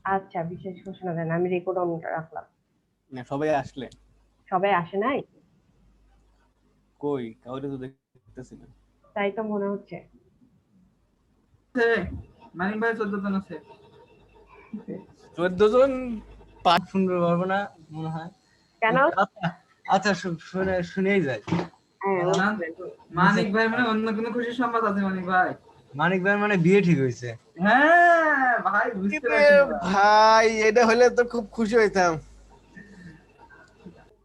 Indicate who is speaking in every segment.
Speaker 1: আচ্ছা, বিশেষ ঘোষণা দেন, আমি রেকর্ড অন রাখলাম।
Speaker 2: না সবাই আসলে
Speaker 1: সবাই আসে নাই?
Speaker 2: কই কাউরে তো দেখতেছি না।
Speaker 1: তাই তো মনে হচ্ছে।
Speaker 3: মানিক ভাই 14 জন আছে।
Speaker 2: 14 জন
Speaker 4: শুনতে পারবো না মনে হয়।
Speaker 1: কেন?
Speaker 4: আচ্ছা আচ্ছা, শুনেই যায়।
Speaker 1: হ্যাঁ,
Speaker 3: মানিক ভাই মানে অন্য কোনো খুশির সংবাদ আছে মানিক ভাই?
Speaker 4: মানিক ভাই মানে বিয়ে ঠিক হয়েছে।
Speaker 3: হ্যাঁ ভাই, বুঝতে
Speaker 2: এরে
Speaker 3: পারছি না।
Speaker 2: ভাই এটা হলে তো খুব খুশি হইতাম।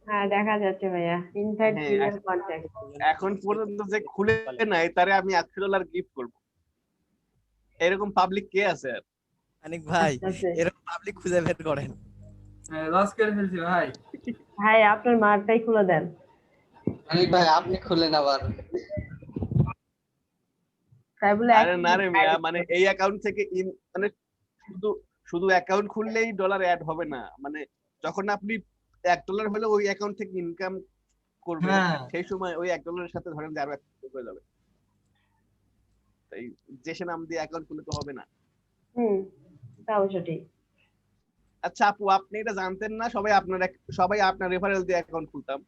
Speaker 1: হ্যাঁ দেখা যাচ্ছে ভাইয়া, ইনভাইট
Speaker 2: হ্যাঁ
Speaker 1: জিমেল কন্ট্যাক্ট।
Speaker 2: এখন পর্যন্ত যে খুলে নাই তারে আমি $100 গিফট করব। এরকম পাবলিক কে আছে আর?
Speaker 5: মানিক ভাই
Speaker 1: আচ্ছা
Speaker 5: এরকম পাবলিক খুঁজে বের করেন।
Speaker 3: লস করে ফেলছি ভাই।
Speaker 1: ভাই, আপনার মারটাই খুলে দেন।
Speaker 4: মানিক ভাই আপনি খুললেন আবার।
Speaker 1: তাই বলে
Speaker 2: আরে না রে মিয়া, মানে এই অ্যাকাউন্ট থেকে মানে শুধু শুধু অ্যাকাউন্ট খুললেই ডলার অ্যাড হবে না, মানে যখন আপনি $1 হলে ওই অ্যাকাউন্ট থেকে ইনকাম করবেন
Speaker 4: হ্যাঁ
Speaker 2: সেই সময় ওই $1 সাথে ধরেন যে আরো হয়ে যাবে। তাই যে সে নাম দিয়ে অ্যাকাউন্ট খুললে তো হবে না।
Speaker 1: হুম, তাও সঠিক।
Speaker 2: আচ্ছা আপু, আপনি এটা জানতেন না সবাই আপনার রেফারেল দিয়ে অ্যাকাউন্ট খুলতাম?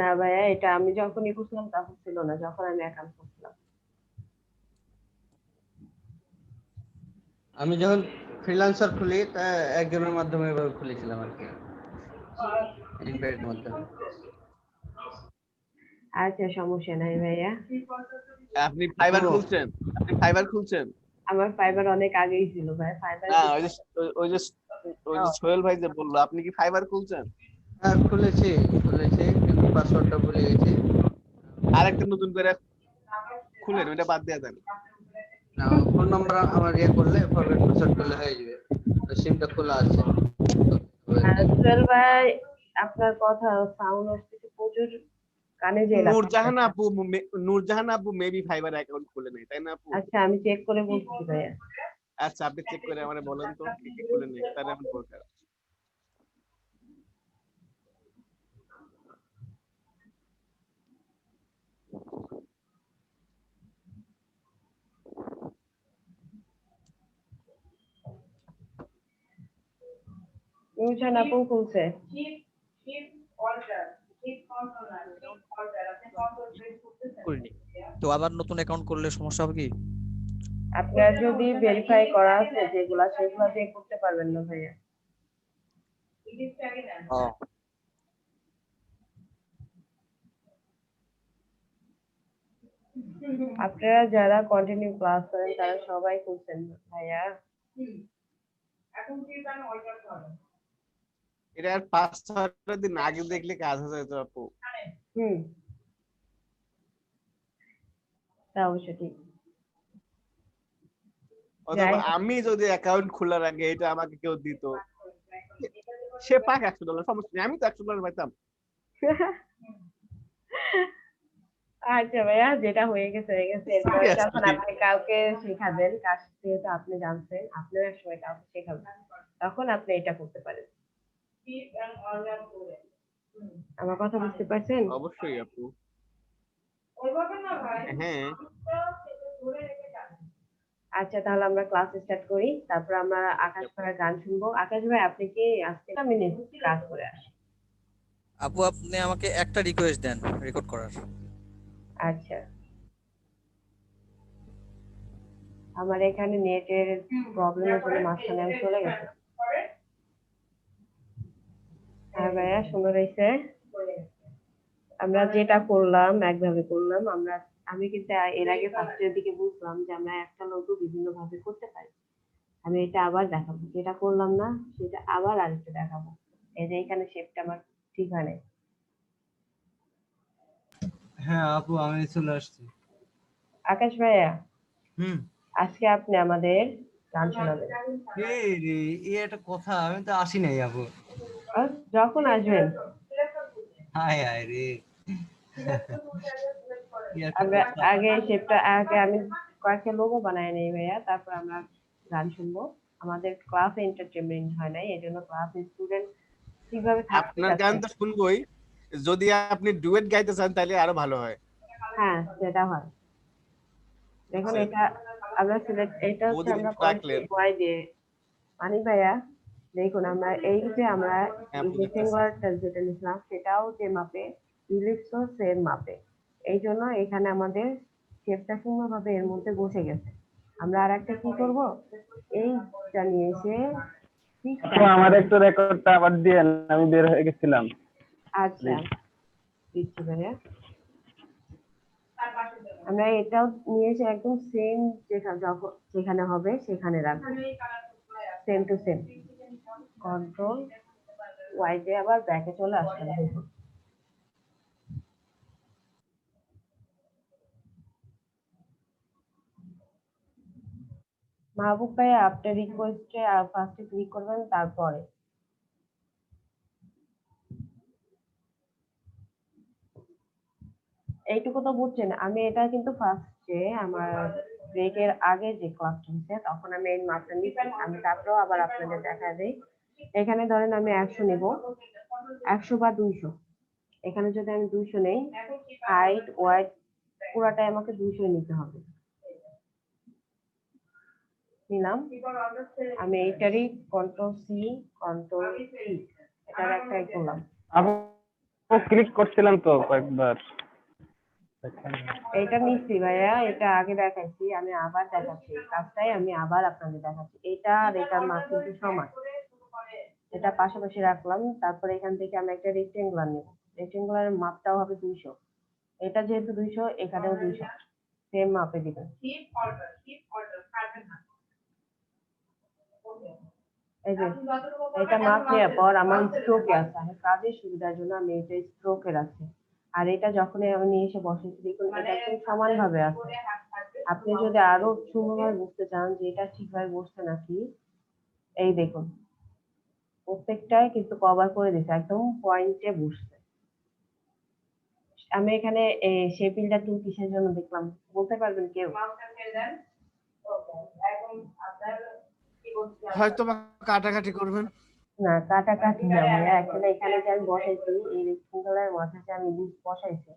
Speaker 1: না ভাইয়া, এটা আমি যখনই করছিলাম তখন ছিল না, যখন আমি অ্যাকাউন্ট করছিলাম।
Speaker 4: আমি যখন ফ্রিল্যান্সার খুলি তা একজনের মাধ্যমে এভাবে খুলেছিলাম আর কি, ইনভাইটের মাধ্যমে।
Speaker 1: আচ্ছা, সমস্যা নাই ভাইয়া।
Speaker 2: আপনি ফাইবার
Speaker 4: আপু
Speaker 2: খুলছেন? আপনি ফাইবার খুলছেন?
Speaker 1: আমার ফাইবার অনেক আগেই ছিল ভাই, ফাইবার
Speaker 2: না ওই যে ওই যে সোহেল ভাই যে বললো, আপনি কি ফাইবার খুলছেন?
Speaker 4: হ্যাঁ খুলেছি কিন্তু পাসওয়ার্ডটা ভুলে গেছি।
Speaker 2: আরেকটা নতুন করে খুলেন, ওইটা বাদ দিয়ে দেন।
Speaker 4: না, ফোন নাম্বার আমার করলে ফরওয়ার্ড পাসওয়ার্ড করলে হয়ে যাবে, সিমটা খোলা আছে।
Speaker 1: সোহেল ভাই, আপনার কথা সাউন্ড আসতেছে প্রচুর, কানে যে
Speaker 2: নূরজাহান আপু মেবি ফাইবার অ্যাকাউন্ট খুলে নাই, তাই না আপু?
Speaker 1: আচ্ছা, আমি চেক করে বলছি ভাইয়া।
Speaker 2: আচ্ছা আপনি চেক করে আমারে বলেন তো কি কি খুলে নেই, তার এমন দরকার।
Speaker 1: নূরজাহান আপু খুলছে।
Speaker 5: করিনি তো, আবার নতুন অ্যাকাউন্ট করলে সমস্যা হবে কি?
Speaker 1: আপনার যদি ভেরিফাই করা আছে যেগুলা, সেগুলা দিয়ে করতে পারবেন না ভাইয়া।
Speaker 5: ও
Speaker 1: আপনারা যারা কন্টিনিউ ক্লাস করেন তারা সবাই করছেন ভাইয়া।
Speaker 2: এটা আর 5-6 দিন আগে দেখলে কাজ হয়ে যেত আপু।
Speaker 1: হুম, তা অবশ্য ঠিক।
Speaker 2: অথবা আমি যদি অ্যাকাউন্ট খোলার আগে এটা আমাকে কেউ দিত, সে পাক $100, সমস্যা নেই, আমি তো $100 পাইতাম।
Speaker 1: আচ্ছা ভাইয়া, যেটা হয়ে গেছে হয়ে গেছে। এরপরে যখন
Speaker 2: Seriously?
Speaker 1: আপনি কাউকে শেখাবেন, কাজ যেহেতু আপনি জানছেন, আপনিও একসময় কাউকে শেখাবেন, তখন আপনি এটা করতে পারেন। আমার কথা বুঝতে পারছেন?
Speaker 2: অবশ্যই আপু। হ্যাঁ
Speaker 1: আচ্ছা, তাহলে আমরা ক্লাস স্টার্ট করি, তারপর আমরা আকাশ ভাইয়ের গান শুনবো। আকাশ ভাই, আপনি কি আজকে আমি ক্লাস করে আসি?
Speaker 5: আপু আপনি আমাকে একটা রিকোয়েস্ট দেন রেকর্ড করার।
Speaker 1: আচ্ছা, আমার এখানে নেটের প্রবলেমের জন্য মাঝখানে আমি চলে গেছে। হ্যাঁ ভাইয়া, সুন্দর হয়েছে। আমরা যেটা করলাম একভাবে করলাম। আমি কিন্তু এর আগে ফার্স্টের দিকে বুঝলাম যে আমরা একটা লোগো বিভিন্ন ভাবে করতে পারি। আমি এটা আবার দেখাবো, যেটা করলাম না সেটা আবার আরেকটা দেখাবো। এই যে এখানে শেপটা আমার ঠিক হয় নাই।
Speaker 4: হ্যাঁ আপু আমি চলে আসছি।
Speaker 1: আকাশ ভাইয়া,
Speaker 4: হুম।
Speaker 1: আজকে আপনি আমাদের গান শোনাবেন।
Speaker 4: এই রে, এই একটা কথা, আমি তো আসি নাই আপু।
Speaker 1: যখন আসবেন।
Speaker 4: হায় হায় রে, কি একটা
Speaker 1: আমরা
Speaker 4: কথা।
Speaker 1: আগে আমি কয়েকটা লোগো বানায় নেই ভাইয়া, তারপর আমরা গান শুনবো। আমাদের ক্লাস এন্টারটেনমেন্ট হয় নাই, এই জন্য ক্লাস স্টুডেন্ট ঠিকভাবে থাকতে
Speaker 2: আপনার গান
Speaker 1: চাচ্ছে।
Speaker 2: তো শুনবোই, যদি আপনি ডুয়েট গাইতে চান তাহলে আরো ভালো হয়।
Speaker 1: হ্যাঁ, সেটা হয়। দেখুন, এটা আমরা সিলেক্ট, এটা হচ্ছে
Speaker 2: ওদের
Speaker 1: আমরা করেছি
Speaker 2: ডাকলেন।
Speaker 1: ওয়াই দিয়ে। মানিক ভাইয়া দেখুন আমরা এই যে আমরা
Speaker 2: হ্যাঁ, বুঝতে পারছি।
Speaker 1: রেক্টেঙ্গুলারটা যেটা নিছিলাম সেটাও যে মাপে, ইলিপসও সেম মাপে। এই জন্য এখানে আমাদের শেপটা সুন্দরভাবে এর মধ্যে বসে গেছে। আমরা আর একটা কি করব, এইটা নিয়ে এসে ঠিক
Speaker 6: তো আমার একটু রেকর্ডটা আবার দিয়েন, আমি বের হয়ে গেছিলাম।
Speaker 1: আচ্ছা দিচ্ছি ভাইয়া। আমরা এটাও নিয়ে এসে একদম সেম যেখানে হবে সেখানে রাখবো, same to same. Control Y দিয়ে আবার ব্যাকে চলে আসতে হবে। মাহবুব ভাই আপনার রিকোয়েস্টে ফার্স্টে ক্লিক করবেন, তারপরে এইটুকু তো বুঝছেন। আমি এটা কিন্তু ফার্স্টে আমার ব্রেকের আগে যে ক্লাসটা হচ্ছে তখন আমি এই মাপটা নিচ্ছি, আমি তারপরেও আবার আপনাদের দেখা দেই। এখানে ধরেন আমি 100 নিব, 100 বা 200। এখানে যদি আমি 200 নেই, হাইট ওয়াইড পুরাটাই আমাকে 200 নিতে হবে। নিলাম, আমি এইটারই কন্ট্রোল সি কন্ট্রোল সি এটার একটা করলাম।
Speaker 6: আপু ক্লিক করছিলাম তো কয়েকবার।
Speaker 1: এটা নিচ্ছি ভাইয়া, এটা আগে দেখাইছি, আমি আবার দেখাচ্ছি। এই কাজটাই আমি আবার আপনাদের দেখাচ্ছি। এটা আর এটার মাপ কিন্তু সমান। এটা পাশাপাশি রাখলাম, তারপরে এখান থেকে আমি একটা রেক্টেঙ্গুলার নেব। রেক্টেঙ্গুলারের মাপটাও হবে 200। এটা যেহেতু 200, এখানেও 200, সেম মাপে দিবেন। এই যে এটা মাপ নেওয়ার পর আমার স্ট্রোকে আছে, আমি কাজের সুবিধার জন্য আমি এটা স্ট্রোকে রাখছি। আর এটা যখনই আমি নিয়ে এসে বসেছি দেখুন এটা একদম সমান ভাবে আছে। আপনি যদি আরো সুন্দরভাবে বুঝতে চান যে এটা ঠিকভাবে বসছে নাকি, এই দেখুন প্রত্যেকটাই কিন্তু কভার করে দিছে, একদম পয়েন্টে বসছে। আমি এখানে শেপ বিল্ডার টুল কিসের জন্য দেখলাম বলতে পারবেন কেউ?
Speaker 2: হয়তো বা কাটাকাটি করবেন।
Speaker 1: না কাটাকাটি না ভাইয়া, আসলে এখানে যে আমি বসাইছি এই রেক্টেঙ্গুলার মাথায় যে আমি লিস্ট বসাইছি,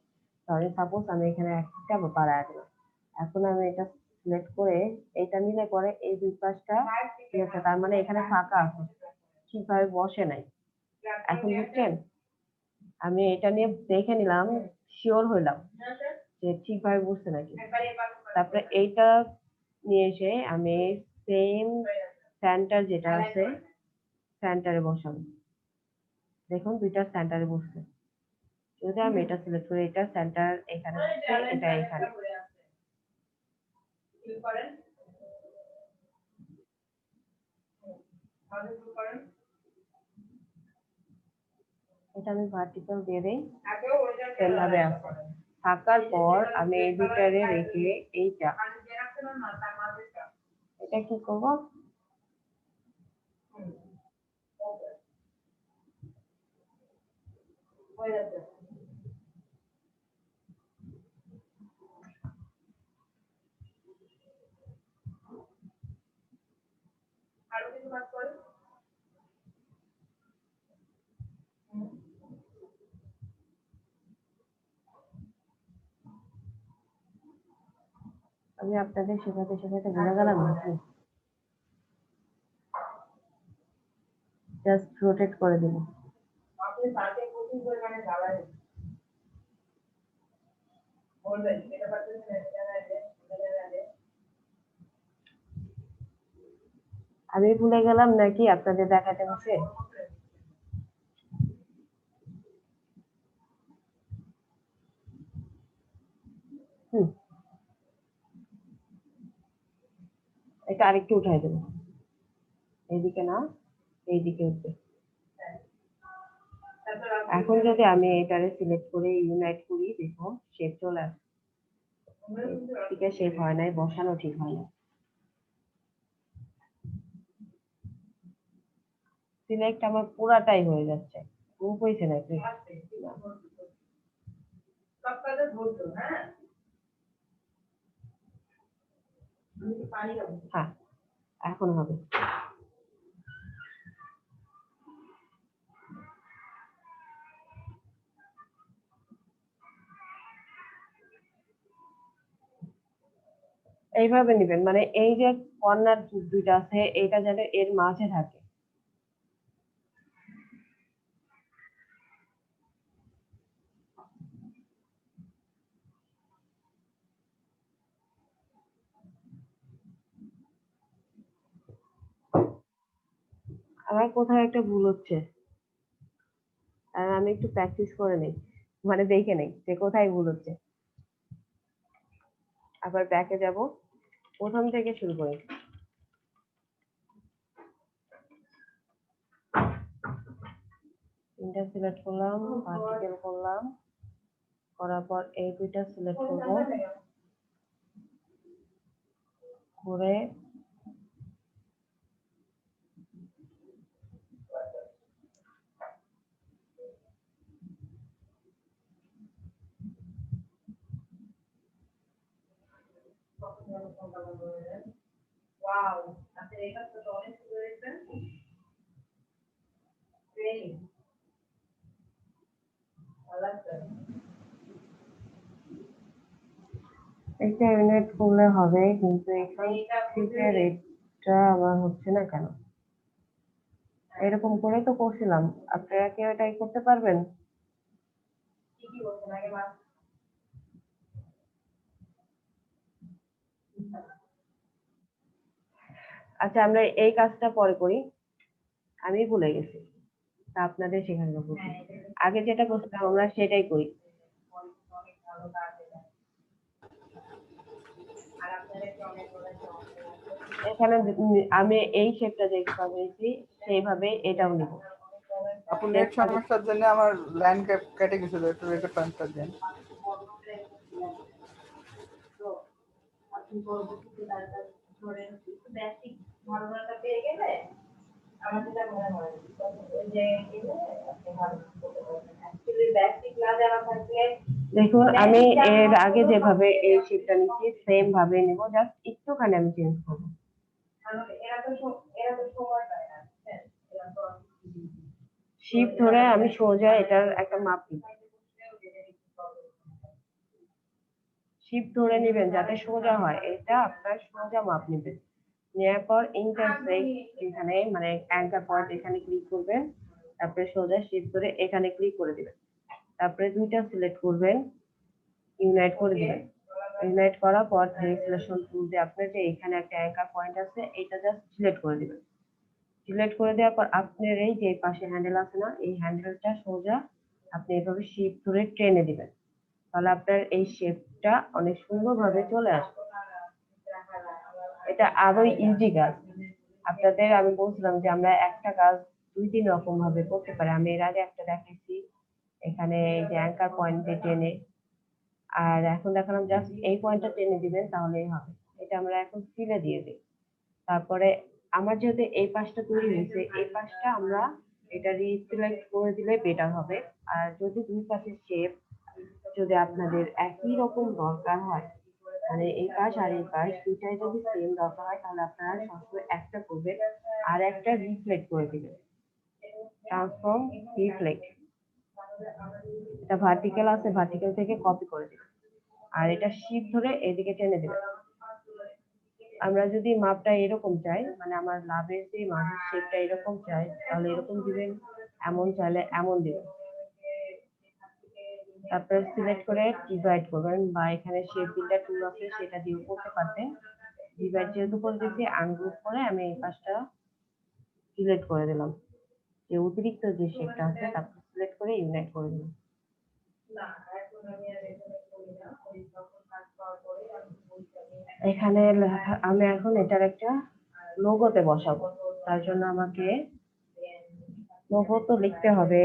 Speaker 1: তাহলে সাপোজ আমি এখানে একটা বাড়ায় দিলাম। এখন আমি এটা সিলেক্ট করে এটা নিলে পরে এই দুই পাশটা ঠিক আছে, তার মানে এখানে ফাঁকা আছে, ঠিকভাবে বসে নাই। এখন বুঝছেন? আমি এটা নিয়ে দেখে নিলাম, শিওর হইলাম যে ঠিকভাবে বসছে নাকি। তারপরে এইটা নিয়ে এসে আমি সেম সেন্টার যেটা আছে সেন্টারে বসাবো। দেখুন দুইটা সেন্টারে বসছে। যদি আমি এটা সিলেক্ট করি, এটা সেন্টার এখানে বসছে, এটা এখানে। এটা আমি ভার্টিক্যাল দিয়ে দেই, সেম ভাবে আছে। থাকার পর আমি এই দুটারে রেখে এইটা এটা কি করব, আমি আপনাদের শেখাতে শেখাতে ভুলে গেলাম নাকি? জাস্ট রোটেট করে দেব। আমি ভুলে গেলাম নাকি আপনাদের দেখাতে বসে? হুম, এটা আরেকটু উঠাই দেবো, এইদিকে না এইদিকে উঠবে। এখন যদি আমি এটারে সিলেক্ট করে ইউনাইট করি, দেখো শেপ চলে আসে। ঠিক আছে, শেপ হয় নাই, বসানো ঠিক হয় না। সিলেক্ট আমার পুরাটাই হয়ে যাচ্ছে, গ্রুপ হয়েছে নাকি? হ্যাঁ এখন হবে। এইভাবে নিবেন, মানে এই যে কর্নার দুইটা আছে এটা যেন এর মাঝে থাকে। আমার কোথাও একটা ভুল হচ্ছে, আর আমি একটু প্র্যাকটিস করে নেই, মানে দেখে নেই যে কোথায় ভুল হচ্ছে। আবার ব্যাকে যাব, প্রথম থেকে শুরু করি। তিনটা সিলেক্ট করলাম, ভার্টিক্যাল করলাম, করার পর এই দুইটা সিলেক্ট করব, করে একটা ইউনিট করলে হবে, কিন্তু এখান থেকে রেটটা আবার হচ্ছে না কেন? এরকম করে তো করছিলাম, আপনারা কি এটাই করতে পারবেন? আচ্ছা, আমরা এই কাজটা পরে করি, আমি ভুলে গেছি, তা আপনাদের শেখানো বলছি। আগে যেটা করছিলাম আমরা সেটাই করি। এখানে আমি এই শেপটা যে পেয়েছি সেইভাবে এটাও নিব।
Speaker 3: আপু নেট সমস্যার জন্য আমার লাইন কেটে গেছিল, একটু রেকর্ড ট্রান্সফার দেন।
Speaker 1: দেখুন, আমি এর আগে যেভাবে এই শেপটা নিচ্ছি সেম ভাবে নিব, জাস্ট একটুখানি আমি চেঞ্জ করবো। শিফট ধরে আমি সোজা এটার একটা মাপ নিব, শিফট ধরে নেবেন যাতে সোজা হয়, এটা আপনার সোজা মাপ নেবেন। নেওয়ার পর ইন্টারসেক্ট এখানে মানে অ্যাঙ্কার পয়েন্ট এখানে ক্লিক করবেন, তারপরে সোজা শিফট ধরে এখানে ক্লিক করে দিবেন, তারপরে দুইটা সিলেক্ট করবেন, ইউনাইট করে দিবেন। ইউনাইট করার পর সিলেকশন টুল দিয়ে আপনার যে এখানে একটা অ্যাঙ্কার পয়েন্ট আছে এটা জাস্ট সিলেক্ট করে দিবেন। সিলেক্ট করে দেওয়ার পর আপনার এই যে পাশে হ্যান্ডেল আছে না, এই হ্যান্ডেলটা সোজা আপনি এভাবে শিফট ধরে টেনে দিবেন, তাহলে আপনার এই শেপটা অনেক সুন্দরভাবে চলে আসবে। এটা আরো ইজি কাজ। আপনাদের আমি বলছিলাম যে আমরা একটা কাজ দুই তিন রকম ভাবে করতে পারি, আমি এর আগে একটা দেখাইছি এখানে এই যে অ্যাঙ্কার পয়েন্টে টেনে, আর এখন দেখালাম জাস্ট এই পয়েন্টটা টেনে দিবেন তাহলেই হবে। এটা আমরা এখন ফিলে দিয়ে দিই। তারপরে আমার যেহেতু এই পাশটা তৈরি হয়েছে, এই পাশটা আমরা এটা রিসিলেক্ট করে দিলে বেটার হবে। আর যদি দুই পাশের শেপ যদি আপনাদের একই রকম দরকার হয়, মানে এই পাশ আর এই পাশ দুইটাই যদি সেম দরকার হয়, তাহলে আপনারা সবসময় একটা করবেন আর একটা রিফ্লেক্ট করে দিবেন, ট্রান্সফর্ম রিফ্লেক্ট। এটা ভার্টিক্যাল আছে, ভার্টিক্যাল থেকে কপি করে দিবেন আর এটা শিফট ধরে এদিকে টেনে দিবেন। আমরা যদি মাপটা এরকম চাই, মানে আমার লাভের যে মাঝের শেপটা এরকম চাই, তাহলে এরকম দিবেন, এমন চাইলে এমন দিবেন। তারপরে সিলেক্ট করে ডিভাইড করবেন, বা এখানে শেপ বিল্ডার টুল আছে সেটা দিয়েও করতে পারবেন। ডিভাইড যেহেতু করে দিয়েছি, আনগ্রুপ করে আমি এই পাশটা সিলেক্ট করে দিলাম, যে অতিরিক্ত যে শেপটা আছে তারপর সিলেক্ট করে ইউনাইট করে দিলাম। এখানে আমি এখন এটার একটা লোগোতে বসাবো, তার জন্য আমাকে লোগো তো লিখতে হবে।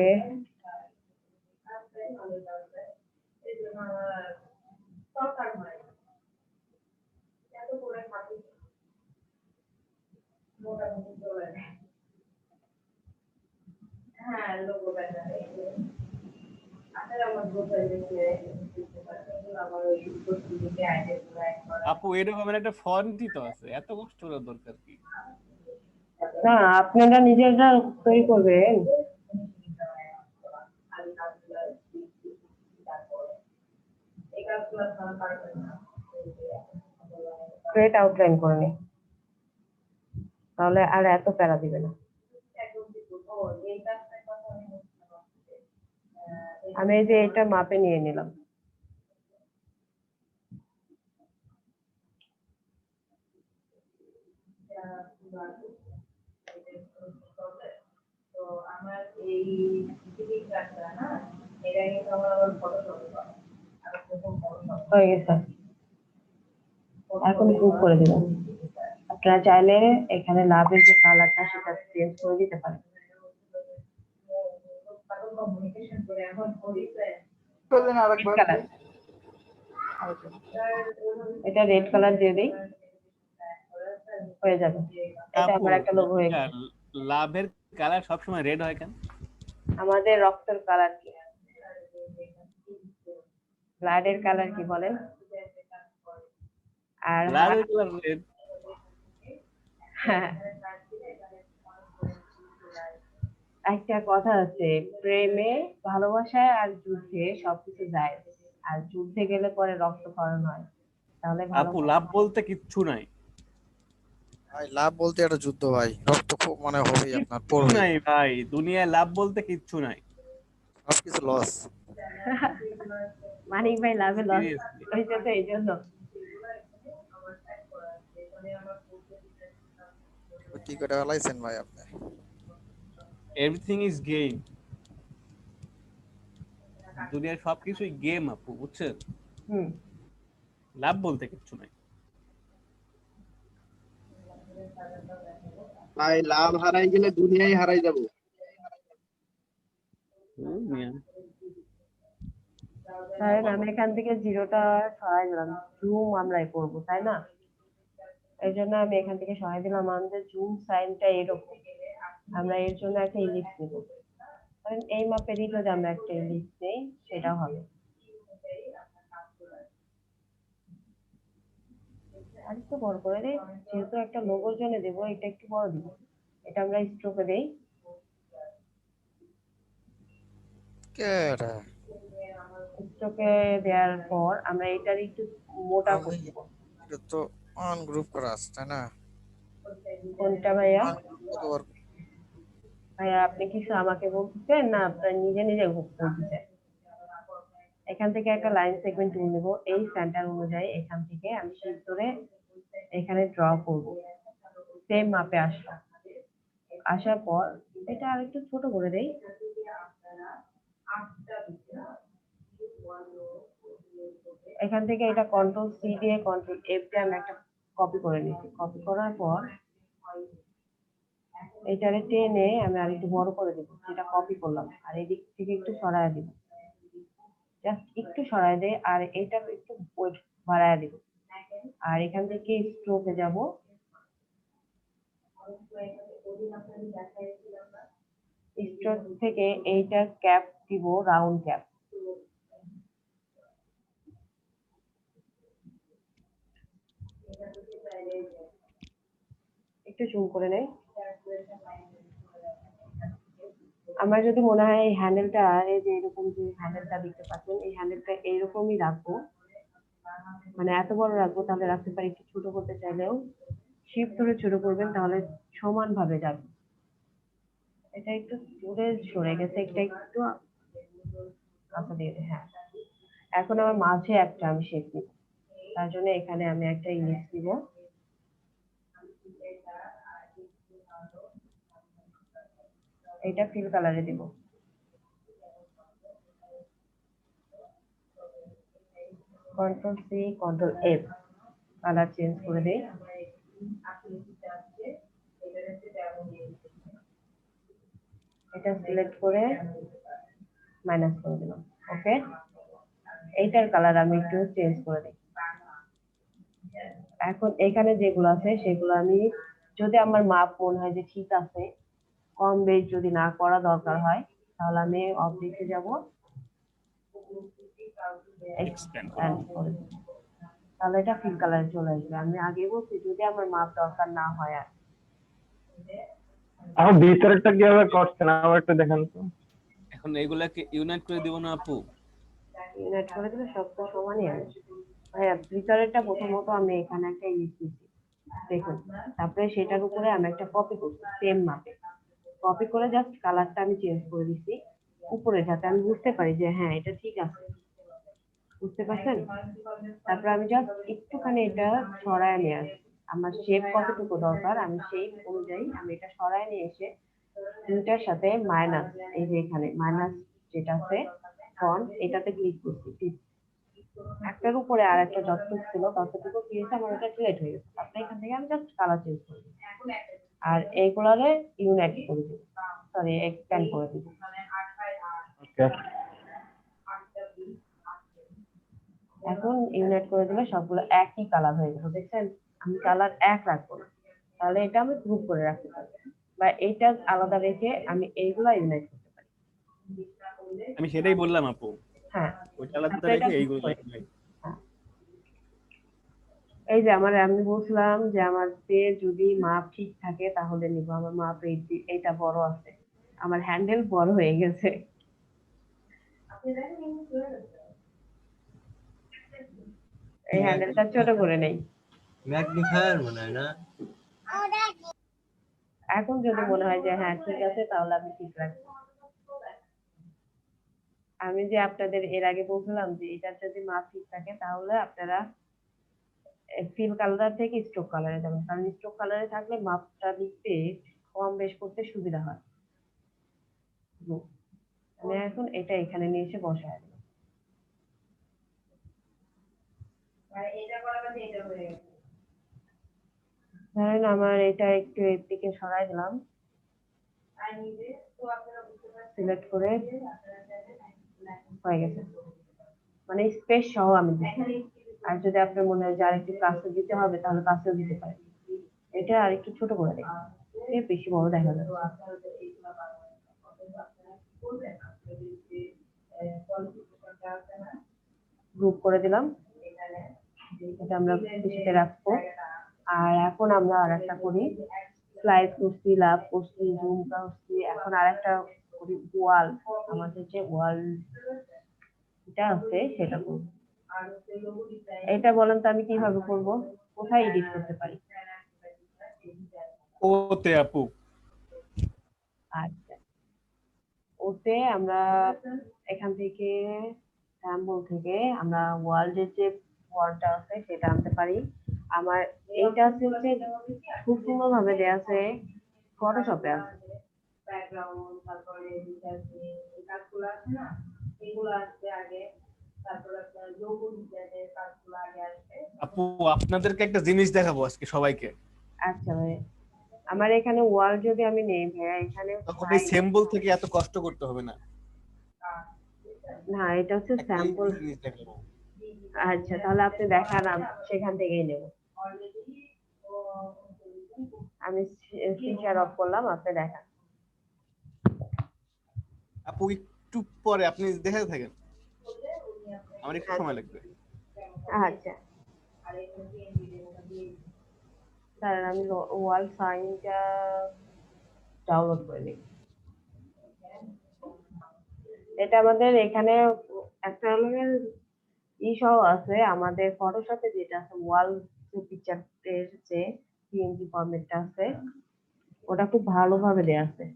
Speaker 2: আপু এরকম একটা ফন্টই তো আছে, এত কষ্ট করার দরকার কি?
Speaker 1: না, আপনারা নিজেরা তৈরি করবেন। স্ট্রেট আউটলাইন করে নি, তাহলে আর এত প্যারা দিবে না। আমি এই যে এটা মাপে নিয়ে নিলাম। হয়ে গেছে, এখন গ্রুপ করে দিলাম। আপনারা চাইলে এখানে লাভের যে কালারটা সেটা চেঞ্জ করে দিতে পারেন।
Speaker 3: করলেন আরেকবার
Speaker 1: কালার, এটা রেড কালার দিয়ে দিই, হয়ে যাবে। এটা আমার একটা লোগো হয়ে গেছে।
Speaker 2: লাভের কালার সবসময় রেড হয় কেন?
Speaker 1: আমাদের রক্তের কালার কি, ব্লাডের কালার কি বলেন? আর
Speaker 2: লাভের কালার রেড।
Speaker 1: হ্যাঁ, একটা কথা আছে, প্রেমে ভালোবাসায় আর যুদ্ধে সবকিছু যায়, আর যুদ্ধে গেলে পরে রক্তক্ষরণ হয়। তাহলে
Speaker 2: আপু লাভ বলতে কিচ্ছু নাই,
Speaker 7: ভাই লাভ বলতে একটা যুদ্ধ ভাই, রক্ত খুব মানে হবেই আপনার
Speaker 2: কিচ্ছু
Speaker 7: পড়বে,
Speaker 2: নাই ভাই, দুনিয়ায় লাভ বলতে কিচ্ছু নাই।
Speaker 7: সবকিছু লস।
Speaker 1: মানিক ভাই লাভে লস
Speaker 2: Seriously.
Speaker 1: হয়েছে তো এই জন্য।
Speaker 7: টিকেট ফেলাইছেন ভাই আপনি।
Speaker 2: এভরিথিং ইজ গেম, দুনিয়ার সবকিছুই গেম আপু, বুঝছেন?
Speaker 1: হুম,
Speaker 2: লাভ বলতে কিচ্ছু নাই।
Speaker 8: ভাই লাভ হারাই গেলে দুনিয়াই হারাই যাব।
Speaker 2: মিয়া।
Speaker 1: কারণ আমি এখান থেকে জিরোটা সরাই দিলাম, জুম আমরাই করবো তাই না? এই জন্য আমি এখান থেকে সরাই দিলাম। আমাদের জুম সাইনটা এরকম, আমরা এর জন্য একটা ইলিপস নেব। কারণ এই মাপেরই যদি আমরা একটা ইলিপস নেই সেটাও হবে। আর একটু বড় করে দিই, যেহেতু একটা লোগোর জন্য দেবো, এটা একটু বড় দিব। এটা আমরা স্ট্রোকে দেই।
Speaker 7: কেডা
Speaker 1: স্ট্রোকে দেওয়ার পর আমরা এটার একটু মোটা
Speaker 7: আমি
Speaker 1: করে দেবো।
Speaker 7: এটা তো অন গ্রুপ করা আছে তাই না?
Speaker 1: কোনটা ভাইয়া?
Speaker 7: কতবার
Speaker 1: ভাইয়া আপনি কিছু আমাকে বলতেছেন না আপনার নিজে নিজে বলতেছেন? এখান থেকে একটা লাইন সেগমেন্ট তুলে নেবো, এই সেন্টার অনুযায়ী এখান থেকে আমি শিফট ধরে এখানে ড্র করব। সেম মাপে আসলাম, আসার পর এটা আরেকটু ছোট করে দেই। এখান থেকে এটা কন্ট্রোল সি দিয়ে কন্ট্রোল এফ দিয়ে আমি একটা কপি করে নিচ্ছি। কপি করার পর এটারে টেনে আমি আরেকটু বড় করে দেবো, যেটা কপি করলাম, আর এদিক থেকে একটু সরায় দিব, জাস্ট একটু সরায় দেয়, আর এটা একটু ওয়েট বাড়ায় দিব। আর এখান থেকে স্ট্রোকে যাব, স্ট্রোক থেকে এইটার ক্যাপ দিব রাউন্ড ক্যাপ। একটু জুম করে নেই। আমার যদি মনে হয় এই হ্যান্ডেলটা, এই যে এরকম যে হ্যান্ডেলটা দেখতে পাচ্ছেন, এই হ্যান্ডেলটা এইরকমই রাখবো, মানে এত বড় রাখবো, তাহলে রাখতে পারি। একটু ছোট করতে চাইলেও শিফট ধরে ছোট করবেন, তাহলে সমান ভাবে যাবে। এটা একটু দূরে সরে গেছে, এটা একটু কাছে দিয়ে দে। হ্যাঁ, এখন আমার মাঝে একটা আমি শেপ দিব, তার জন্য এখানে আমি একটা ইলিপস দিব। এটা ফিল কালারে দিব। Control C control F, colour change করে দেই। এটা সিলেক্ট করে মাইনাস করে দিলাম। ওকে, এইটার কালার আমি একটু চেঞ্জ করে দিই। এখন এখানে যেগুলো আছে সেগুলো আমি, যদি আমার মাপ মনে হয় যে ঠিক আছে, কম বেশ যদি না করা দরকার হয়, তাহলে আমি অবজেক্টে যাব,
Speaker 2: Expand
Speaker 1: এক্সপ্যান্ড করে দেব। তাহলে এটা ফিল কালারে চলে আসবে। আমি আগে বলছি যদি আমার মাপ দরকার না হয়। আর
Speaker 6: এখন ভিতরেরটা কিভাবে করছেন আমার একটু দেখান তো।
Speaker 2: এখন এইগুলাকে ইউনাইট করে দিব না আপু?
Speaker 1: ইউনাইট করে দিলে সব তো সমানই আসবে। ভাইয়া ভিতরেরটা প্রথমত আমি এখানে একটা ইলিশ দিচ্ছি দেখুন, তারপরে সেটার উপরে আমি একটা কপি করছি সেম মাপে, কপি করে জাস্ট কালারটা আমি চেঞ্জ করে দিচ্ছি উপরে, যাতে আমি বুঝতে পারি যে হ্যাঁ এটা ঠিক আছে, বুঝতে পারছেন? তারপরে আমি জাস্ট একটুখানি এটা সরায় নিয়ে আসি, আমার শেপ কতটুকু দরকার আমি সেই অনুযায়ী আমি এটা সরায় নিয়ে এসে দুইটার সাথে মাইনাস, এই যে এখানে মাইনাস যেটা আছে ফন্ট, এটাতে ক্লিক করছি, একটার উপরে আর একটা যতটুকু ছিল ততটুকু কি হয়েছে আমার এটা সিলেক্ট হয়ে গেছে। তারপরে এখান থেকে আমি জাস্ট কালার চেঞ্জ করে দিই আর এইগুলারে ইউনাইট করে দিই, সরি এক্সপ্যান্ড করে দিই।
Speaker 6: ওকে,
Speaker 1: এখন ইউনাইট করে দিলে সবগুলো একই কালার হয়ে গেল, দেখছেন? আমি কালার এক রাখবো না, তাহলে এটা আমি গ্রুপ করে রাখতে পারি, বা এইটা আলাদা রেখে আমি এইগুলা ইউনাইট করতে পারি।
Speaker 2: আমি সেটাই বললাম আপু,
Speaker 1: হ্যাঁ,
Speaker 2: ওইটা আলাদা
Speaker 1: তারপরে এটা
Speaker 2: রেখে এইগুলো
Speaker 1: group করে। এই যে আমি বলছিলাম যে আমার পেয়ে যদি মাপ ঠিক থাকে তাহলে নিব, আমার মাপ এইটা বড় আছে, আমার হ্যান্ডেল বড় হয়ে গেছে, এই হ্যান্ডেলটা ছোট করে নেই।
Speaker 4: ম্যাগনিফায়ার মনে হয় না?
Speaker 1: এখন যদি মনে হয় যে হ্যাঁ ঠিক আছে তাহলে আমি ঠিক রাখবো। আমি যে আপনাদের এর আগে বলছিলাম যে এটার যদি মাপ ঠিক থাকে তাহলে আপনারা ফিল কালার থেকে স্ট্রোক কালারে যাবেন, কারণ স্ট্রোক কালারে থাকলে মাপটা লিখতে কম বেশ করতে সুবিধা হয়। আমি এখন এটা এখানে নিয়ে এসে বসায় দিলাম। ধরেন আমার এটা একটু এর দিকে সরাই দিলাম, সিলেক্ট করে হয়ে গেছে, মানে স্পেস সহ আমি দিচ্ছি। আর যদি আপনার মনে হয় যে আরেকটু কাছে দিতে হবে তাহলে কাছেও দিতে পারেন, এটা আর একটু ছোট করে দিই, এর বেশি বড় দেখা যাচ্ছে। গ্রুপ করে দিলাম, এটা আমরা পিছিয়ে রাখবো। আর এখন আমরা আরেকটা করি, স্লাইড করছি, লাভ করছি, জুম করছি, এখন আরেকটা করি ওয়াল, আমাদের যে ওয়াল এটা আছে সেটা করব। এটা বলেন তো আমি কিভাবে করব, কোথায় এডিট করতে পারি?
Speaker 2: ওতে আপু
Speaker 1: আচ্ছা, ওতে আমরা এখান থেকে স্যাম্পল থেকে আমরা ওয়ার্ল্ডের যে ওয়ার্ডটা আছে সেটা আনতে পারি। আমার এইটা আছে হচ্ছে খুব সুন্দর ভাবে দেয়া আছে, ফটোশপে আছে।
Speaker 2: আপু আপনাদেরকে একটা জিনিস দেখাবো আজকে সবাইকে,
Speaker 1: আচ্ছা ভাই, আমার এখানে ওয়াল যদি আমি নেই ভাইয়া, এখানে
Speaker 2: তখন এই সিম্বল থেকে এত কষ্ট করতে হবে না।
Speaker 1: না এটা হচ্ছে
Speaker 2: একটা
Speaker 1: স্যাম্পল।
Speaker 2: easy জিনিস দেখাবো।
Speaker 1: আচ্ছা তাহলে আপনি দেখান, সেখান থেকেই নেব। আমি শেয়ার অফ করলাম, আপনি দেখান।
Speaker 2: আপু একটু পরে আপনি দেখে থাকেন, আমার একটু সময় লাগবে।
Speaker 1: আচ্ছা স্যার, আমি ওয়াল সাইনটা ডাউনলোড করে নিই। এটা আমাদের এখানে একটা ধরনের সহ আছে, আমাদের ফটোশপে যেটা আছে ওয়াল পিকচার যে পিএনজি ফরম্যাটটা আছে ওটা খুব ভালোভাবে দেয়া আছে।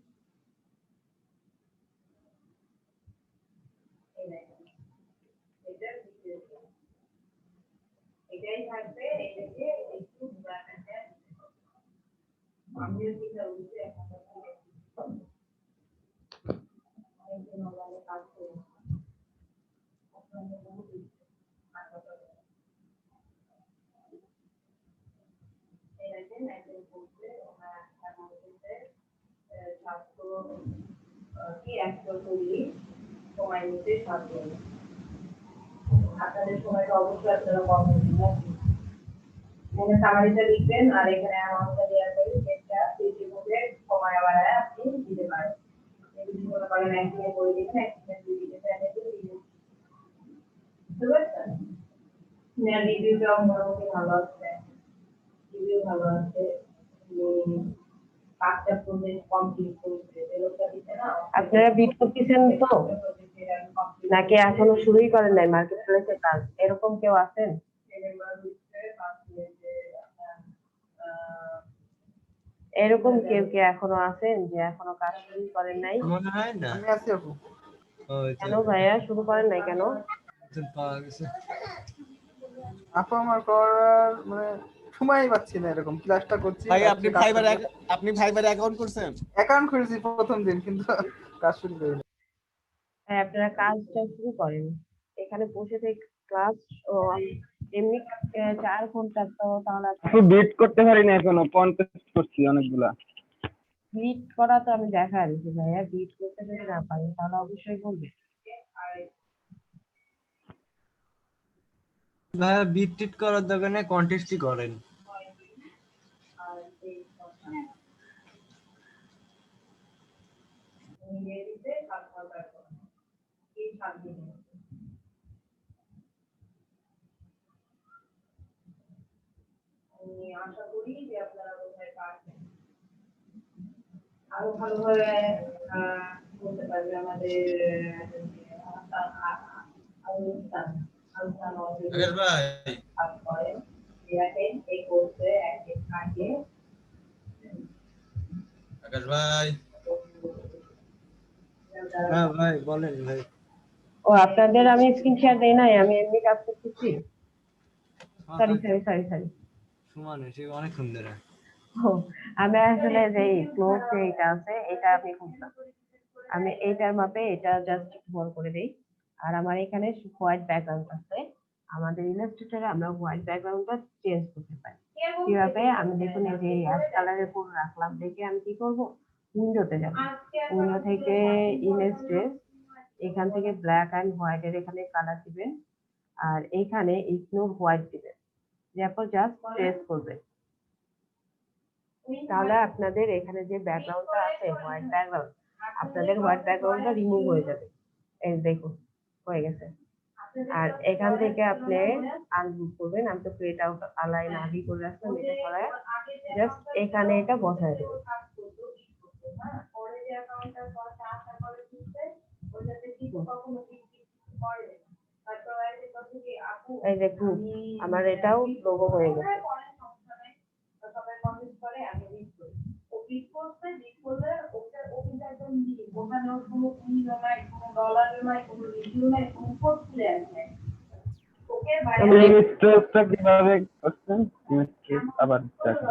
Speaker 1: আপনাদের সময়টা অবশ্যই আপনারা কম এখানে সামারিটা লিখবেন আর এখানে অ্যামাউন্টটা দেওয়া করে সেটা পেজের মধ্যে কমায় বাড়ায় আপনি দিতে পারেন। যদি মনে করেন একদিনে বই দিবেন, একদিনে 2 দিনে প্ল্যানে দিবেন, বুঝতে পারছেন? রিভিউটাও মোটামুটি ভালো আছে, রিভিউ ভালো আছে, কাজটা প্রজেক্ট কমপ্লিট করতে বেরোটা দিতে না। আপনারা বিট করতেছেন তো নাকি এখনো শুরুই করেন নাই মার্কেট প্লেসে কাজ, এরকম কেউ আছেন? এরকম কেউ কি এখনো আছেন যে এখনো কাজ শুরু করেন নাই?
Speaker 9: মনে হয় না।
Speaker 3: আমি আছি আপু।
Speaker 1: কেন ভাইয়া শুরু করেন নাই কেন?
Speaker 9: পাওয়া গেছে।
Speaker 3: আপু আমার করার মানে সময়ই পাচ্ছি না, এরকম ক্লাসটা করছি।
Speaker 2: ভাই আপনি ফাইবার অ্যাকাউন্ট করছেন?
Speaker 3: অ্যাকাউন্ট খুলেছি প্রথম দিন, কিন্তু কাজ শুরু করিনি।
Speaker 1: ভাই আপনারা কাজটা শুরু করেন। এখানে বসে থেকে ক্লাস ও এমনি 4 ঘন্টা, তো তাহলে
Speaker 6: আপু বিট করতে পারি না এখনো, কন্টেস্ট করছি অনেকগুলা।
Speaker 1: বিট করা তো আমি দেখা দিচ্ছি ভাইয়া, বিট করতে যদি না পারি তাহলে অবশ্যই বলবো।
Speaker 9: ভাইয়া বিট টিট করার দোকানে কন্টেস্টই করেন।
Speaker 1: আশা করি যে আপনারা বোধহয় পারবেন, আরো ভালোভাবে বলতে পারবে আমাদের
Speaker 9: ভাই আকাশ ভাই। হ্যাঁ ভাই বলেন ভাই।
Speaker 1: ও আপনাদের আমি স্ক্রিন শেয়ার দেই নাই, আমি এমনি কাজ করতেছি। সরি
Speaker 9: সমান হয়েছে অনেকক্ষণ ধরে।
Speaker 1: ও আমি আসলে যে ক্লোজ যে এটা আছে এটা আমি খুঁজলাম। আমি এইটার মাপে এটা জাস্ট বল করে দেই। আর আমার এখানে হোয়াইট ব্যাকগ্রাউন্ড আছে। আমাদের ইলাস্ট্রেটরে আমরা হোয়াইট ব্যাকগ্রাউন্ডটা চেঞ্জ করতে পারি। কিভাবে? আমি দেখুন এই যে অ্যাশ কালারের পুরো রাখলাম, দেখে আমি কি করব, উইন্ডোতে যাব। উইন্ডো থেকে ইমেজ ট্রেস, এখান থেকে ব্ল্যাক এন্ড হোয়াইট এর এখানে কালার দিবেন, আর এইখানে ইগনোর হোয়াইট দিবেন। তারপর জাস্ট ট্রেস করবেন। তাহলে আপনাদের এখানে যে ব্যাকগ্রাউন্ডটা আছে হোয়াইট ব্যাকগ্রাউন্ড, আপনাদের হোয়াইট ব্যাকগ্রাউন্ডটা রিমুভ হয়ে যাবে। এই দেখুন হয়ে গেছে। আর এখান থেকে আপনি আনগ্রুপ করবেন। আমি তো ক্রিয়েট আউট আলাইন আগে করে রাখলাম, এটা করায় জাস্ট এখানে এটা বসায় দেবেন। এই দেখুন আমার এটাও লোগো হয়ে গেছে।
Speaker 6: ইমেজ ট্রেসটা কিভাবে করছেন? ইমেজ ট্রেস আবার দেখেন।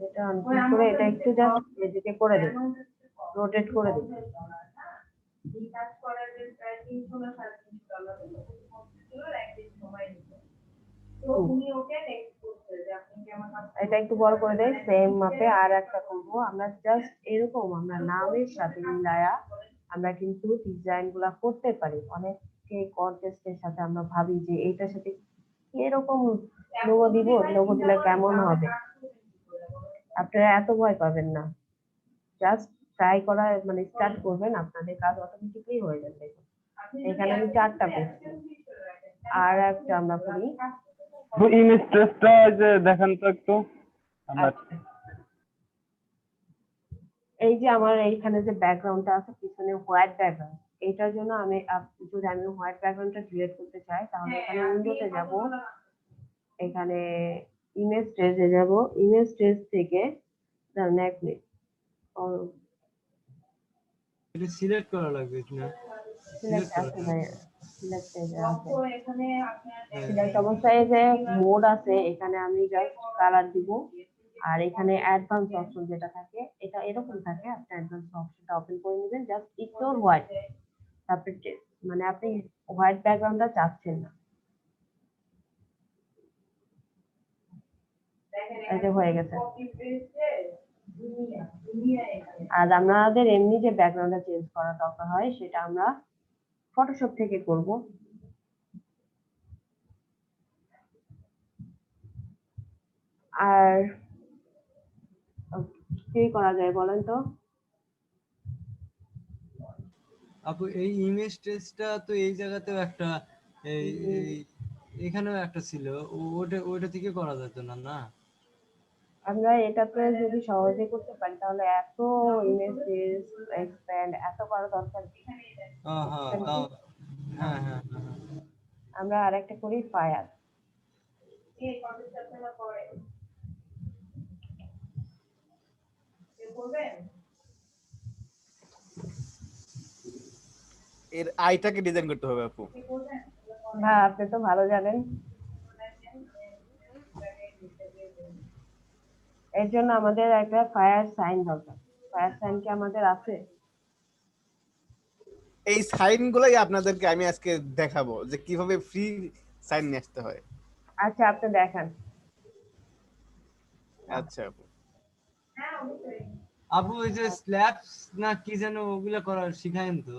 Speaker 1: এটা অন করে এটা একটু জাস্ট এদিকে করে দিন, রোটেট করে দিন। এটা একটু বড় করে দেয়, সেম মাপে আর একটা করবো আমরা। জাস্ট এরকম আমরা নামের সাথে মিলায়া আমরা কিন্তু ডিজাইন গুলা করতে পারি। অনেকে কন্টেস্টের সাথে আমরা ভাবি যে এইটার সাথে এরকম লোগো দিব, লোগো দিলে কেমন হবে। আপনারা এত ভয় পাবেন না, জাস্ট ট্রাই করা মানে স্টার্ট করবেন, আপনাদের কাজ অটোমেটিকলি হয়ে যাবে। এখানে আমি 4টা করছি, আর একটা আমরা করি।
Speaker 6: ইমেজ ট্রেসটা যে দেখান তো একটু আমার।
Speaker 1: এই যে আমার এইখানে যে ব্যাকগ্রাউন্ডটা আছে পিছনে হোয়াইট ব্যাকগ্রাউন্ড, এইটার জন্য আমি যদি আমি হোয়াইট ব্যাকগ্রাউন্ডটা ডিলিট করতে চাই তাহলে এখানে উইন্ডোতে যাব, এখানে ইমেজ ট্রেসে যাব, ইমেজ ট্রেস থেকে এক মিনিট
Speaker 9: এটা সিলেক্ট করা লাগবে না?
Speaker 1: সিলেক্ট আছে ভাই, সিলেক্ট আছে। সিলেক্ট অবস্থায় যে মোড আছে এখানে আমি জাস্ট কালার দিব, আর এখানে অ্যাডভান্স অপশন যেটা থাকে এটা এরকম থাকে। আপনি অ্যাডভান্স অপশনটা ওপেন করে নেবেন, জাস্ট ইগনোর হোয়াইট, তারপরে মানে আপনি হোয়াইট ব্যাকগ্রাউন্ডটা চাচ্ছেন না। এই যে হয়ে গেছে। আর আমাদের এমনি যে ব্যাকগ্রাউন্ডটা চেঞ্জ করা দরকার হয় সেটা আমরা ফটোশপ থেকে করব। আর কি করা যায় বলেন তো?
Speaker 9: আপু এই ইমেজ ট্রেসটা তো এই জায়গাতেও একটা এই এখানেও একটা ছিল, ওটা থেকে করা যেত না? না
Speaker 1: আমরা এটাতে যদি সহজে করতে পারি তাহলে এত ইমেজ এক্সপ্যান্ড এত করা দরকার নেই।
Speaker 9: হ্যাঁ হ্যাঁ হ্যাঁ।
Speaker 1: আমরা আরেকটা করি ফায়ার।
Speaker 2: এর আইটাকে ডিজাইন করতে হবে আপু।
Speaker 1: হ্যাঁ, আপনি তো ভালো জানেন। এর জন্য আমাদের একটা ফায়ার সাইন দরকার। ফায়ার সাইন কি আমাদের আছে?
Speaker 2: এই সাইন গুলাই আপনাদেরকে আমি আজকে দেখাবো যে কিভাবে ফ্রি সাইন নিয়ে আসতে হয়।
Speaker 1: আচ্ছা, আপনি দেখান।
Speaker 2: আচ্ছা আপু,
Speaker 9: আপু ওই যে স্ল্যাবস না কি যেন ওগুলা করা শিখায়েন তো।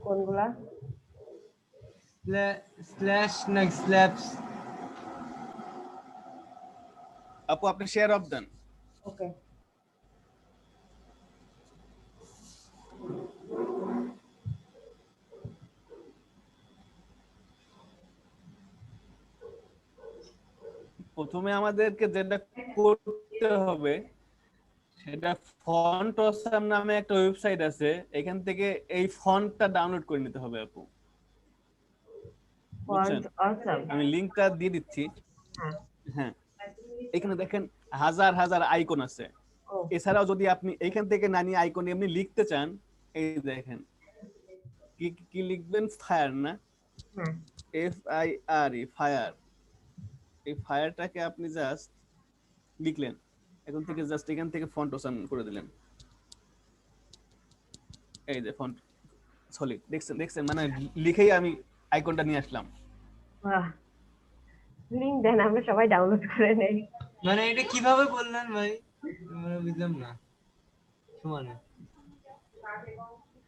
Speaker 1: কোনগুলা?
Speaker 9: স্ল্যাশ না স্ল্যাবস।
Speaker 2: আপু আপনি শেয়ার অফ দেন।
Speaker 1: ওকে।
Speaker 2: প্রথমে আমাদেরকে যেটা করতে হবে সেটা ফন্ট অসাম নামে একটা ওয়েবসাইট আছে, এখান থেকে এই ফন্টটা ডাউনলোড করে নিতে হবে আপু। বুঝছেন?
Speaker 1: Font awesome.
Speaker 2: আমি লিংকটা দিয়ে দিচ্ছি।
Speaker 1: হ্যাঁ।
Speaker 2: হ্যাঁ, এখানে দেখেন হাজার হাজার আইকন আছে।
Speaker 1: ও,
Speaker 2: এছাড়াও যদি আপনি এখান থেকে না নিয়ে আইকন এমনি লিখতে চান, এই দেখেন কি কি লিখবেন, ফায়ার না,
Speaker 1: হ্যাঁ।
Speaker 2: FIRE, fire. এই ফায়ারটাকে আপনি জাস্ট লিখলেন, এখন থেকে জাস্ট এখান থেকে ফন্ট অসান করে দিলেন। এই যে ফন্ট সলিড, দেখছেন মানে লিখেই আমি আইকনটা নিয়ে আসলাম।
Speaker 1: বাহ, লিংক দেন, আমরা সবাই ডাউনলোড করে নেই।
Speaker 9: মানে এটা কিভাবে বললেন ভাই? মানে বুঝলাম না। সমানে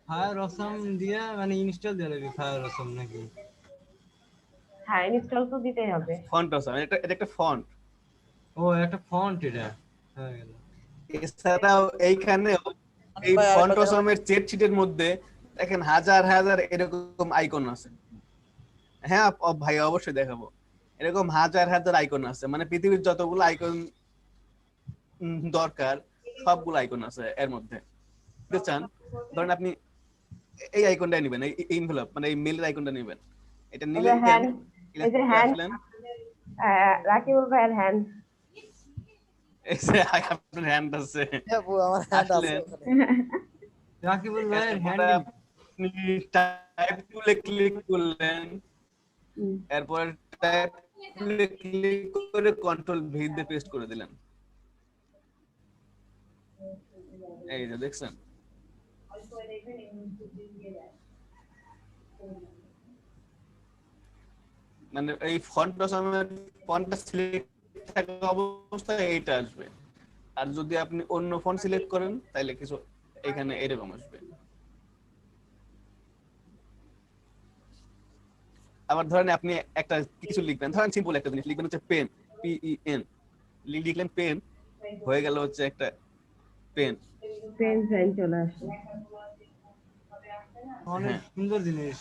Speaker 9: ফায়ার অসাম দিয়ে মানে ইনস্টল দিয়ে লাগবে ফায়ার অসাম নাকি?
Speaker 1: হ্যাঁ, ইনস্টল তো দিতেই হবে।
Speaker 2: ফন্ট অসান, এটা একটা ফন্ট।
Speaker 9: ও একটা ফন্ট এটা হয়ে গেল।
Speaker 2: এছাড়াও এইখানেও এই ফন্ট অসামের চেট শিটের মধ্যে দেখেন হাজার হাজার এরকম আইকন আছে। হ্যাঁ ভাই, অবশ্যই দেখাবো। এরকম হাজার হাজার আইকন আছে, মানে পৃথিবীর যতগুলো আইকন দরকার সবগুলো আইকন আছে এর মধ্যে। দেখতে চান, ধরেন আপনি এই আইকনটা নেবেন, এই এনভেলপ মানে এই মেইলের আইকনটা নেবেন, এটা নিলে
Speaker 1: হ্যান্ড, এই যে হ্যান্ড,
Speaker 2: আসলেন,
Speaker 1: রাকিবুল ভাইয়ের হ্যান্ড।
Speaker 2: এই যে আপনার হ্যান্ড আছে,
Speaker 7: আপু আমার হ্যান্ড আছে
Speaker 2: আসলেন,
Speaker 7: ওখানে।
Speaker 9: রাকিবুল ভাইয়ের
Speaker 2: এরপরে
Speaker 9: হ্যান্ড।
Speaker 2: আপনি টাইপ টুলে ক্লিক করলেন, এরপর টাইপ টুলে ক্লিক করে কন্ট্রোল ভি দিয়ে পেস্ট করে দিলেন। এই যে দেখছেন, মানে এই ফন্ট অসামের ফন্টটা সিলেক্ট থাকা অবস্থায় এইটা আসবে, আর যদি আপনি অন্য ফন্ট সিলেক্ট করেন তাহলে কিছু এখানে এরকম আসবে। আবার ধরেন আপনি একটা কিছু লিখবেন, ধরেন সিম্পল একটা জিনিস লিখবেন হচ্ছে পেন, PEN, লিখলেন পেন, হয়ে গেল হচ্ছে একটা পেন।
Speaker 1: পেন ফ্যান চলে আসে।
Speaker 9: অনেক সুন্দর জিনিস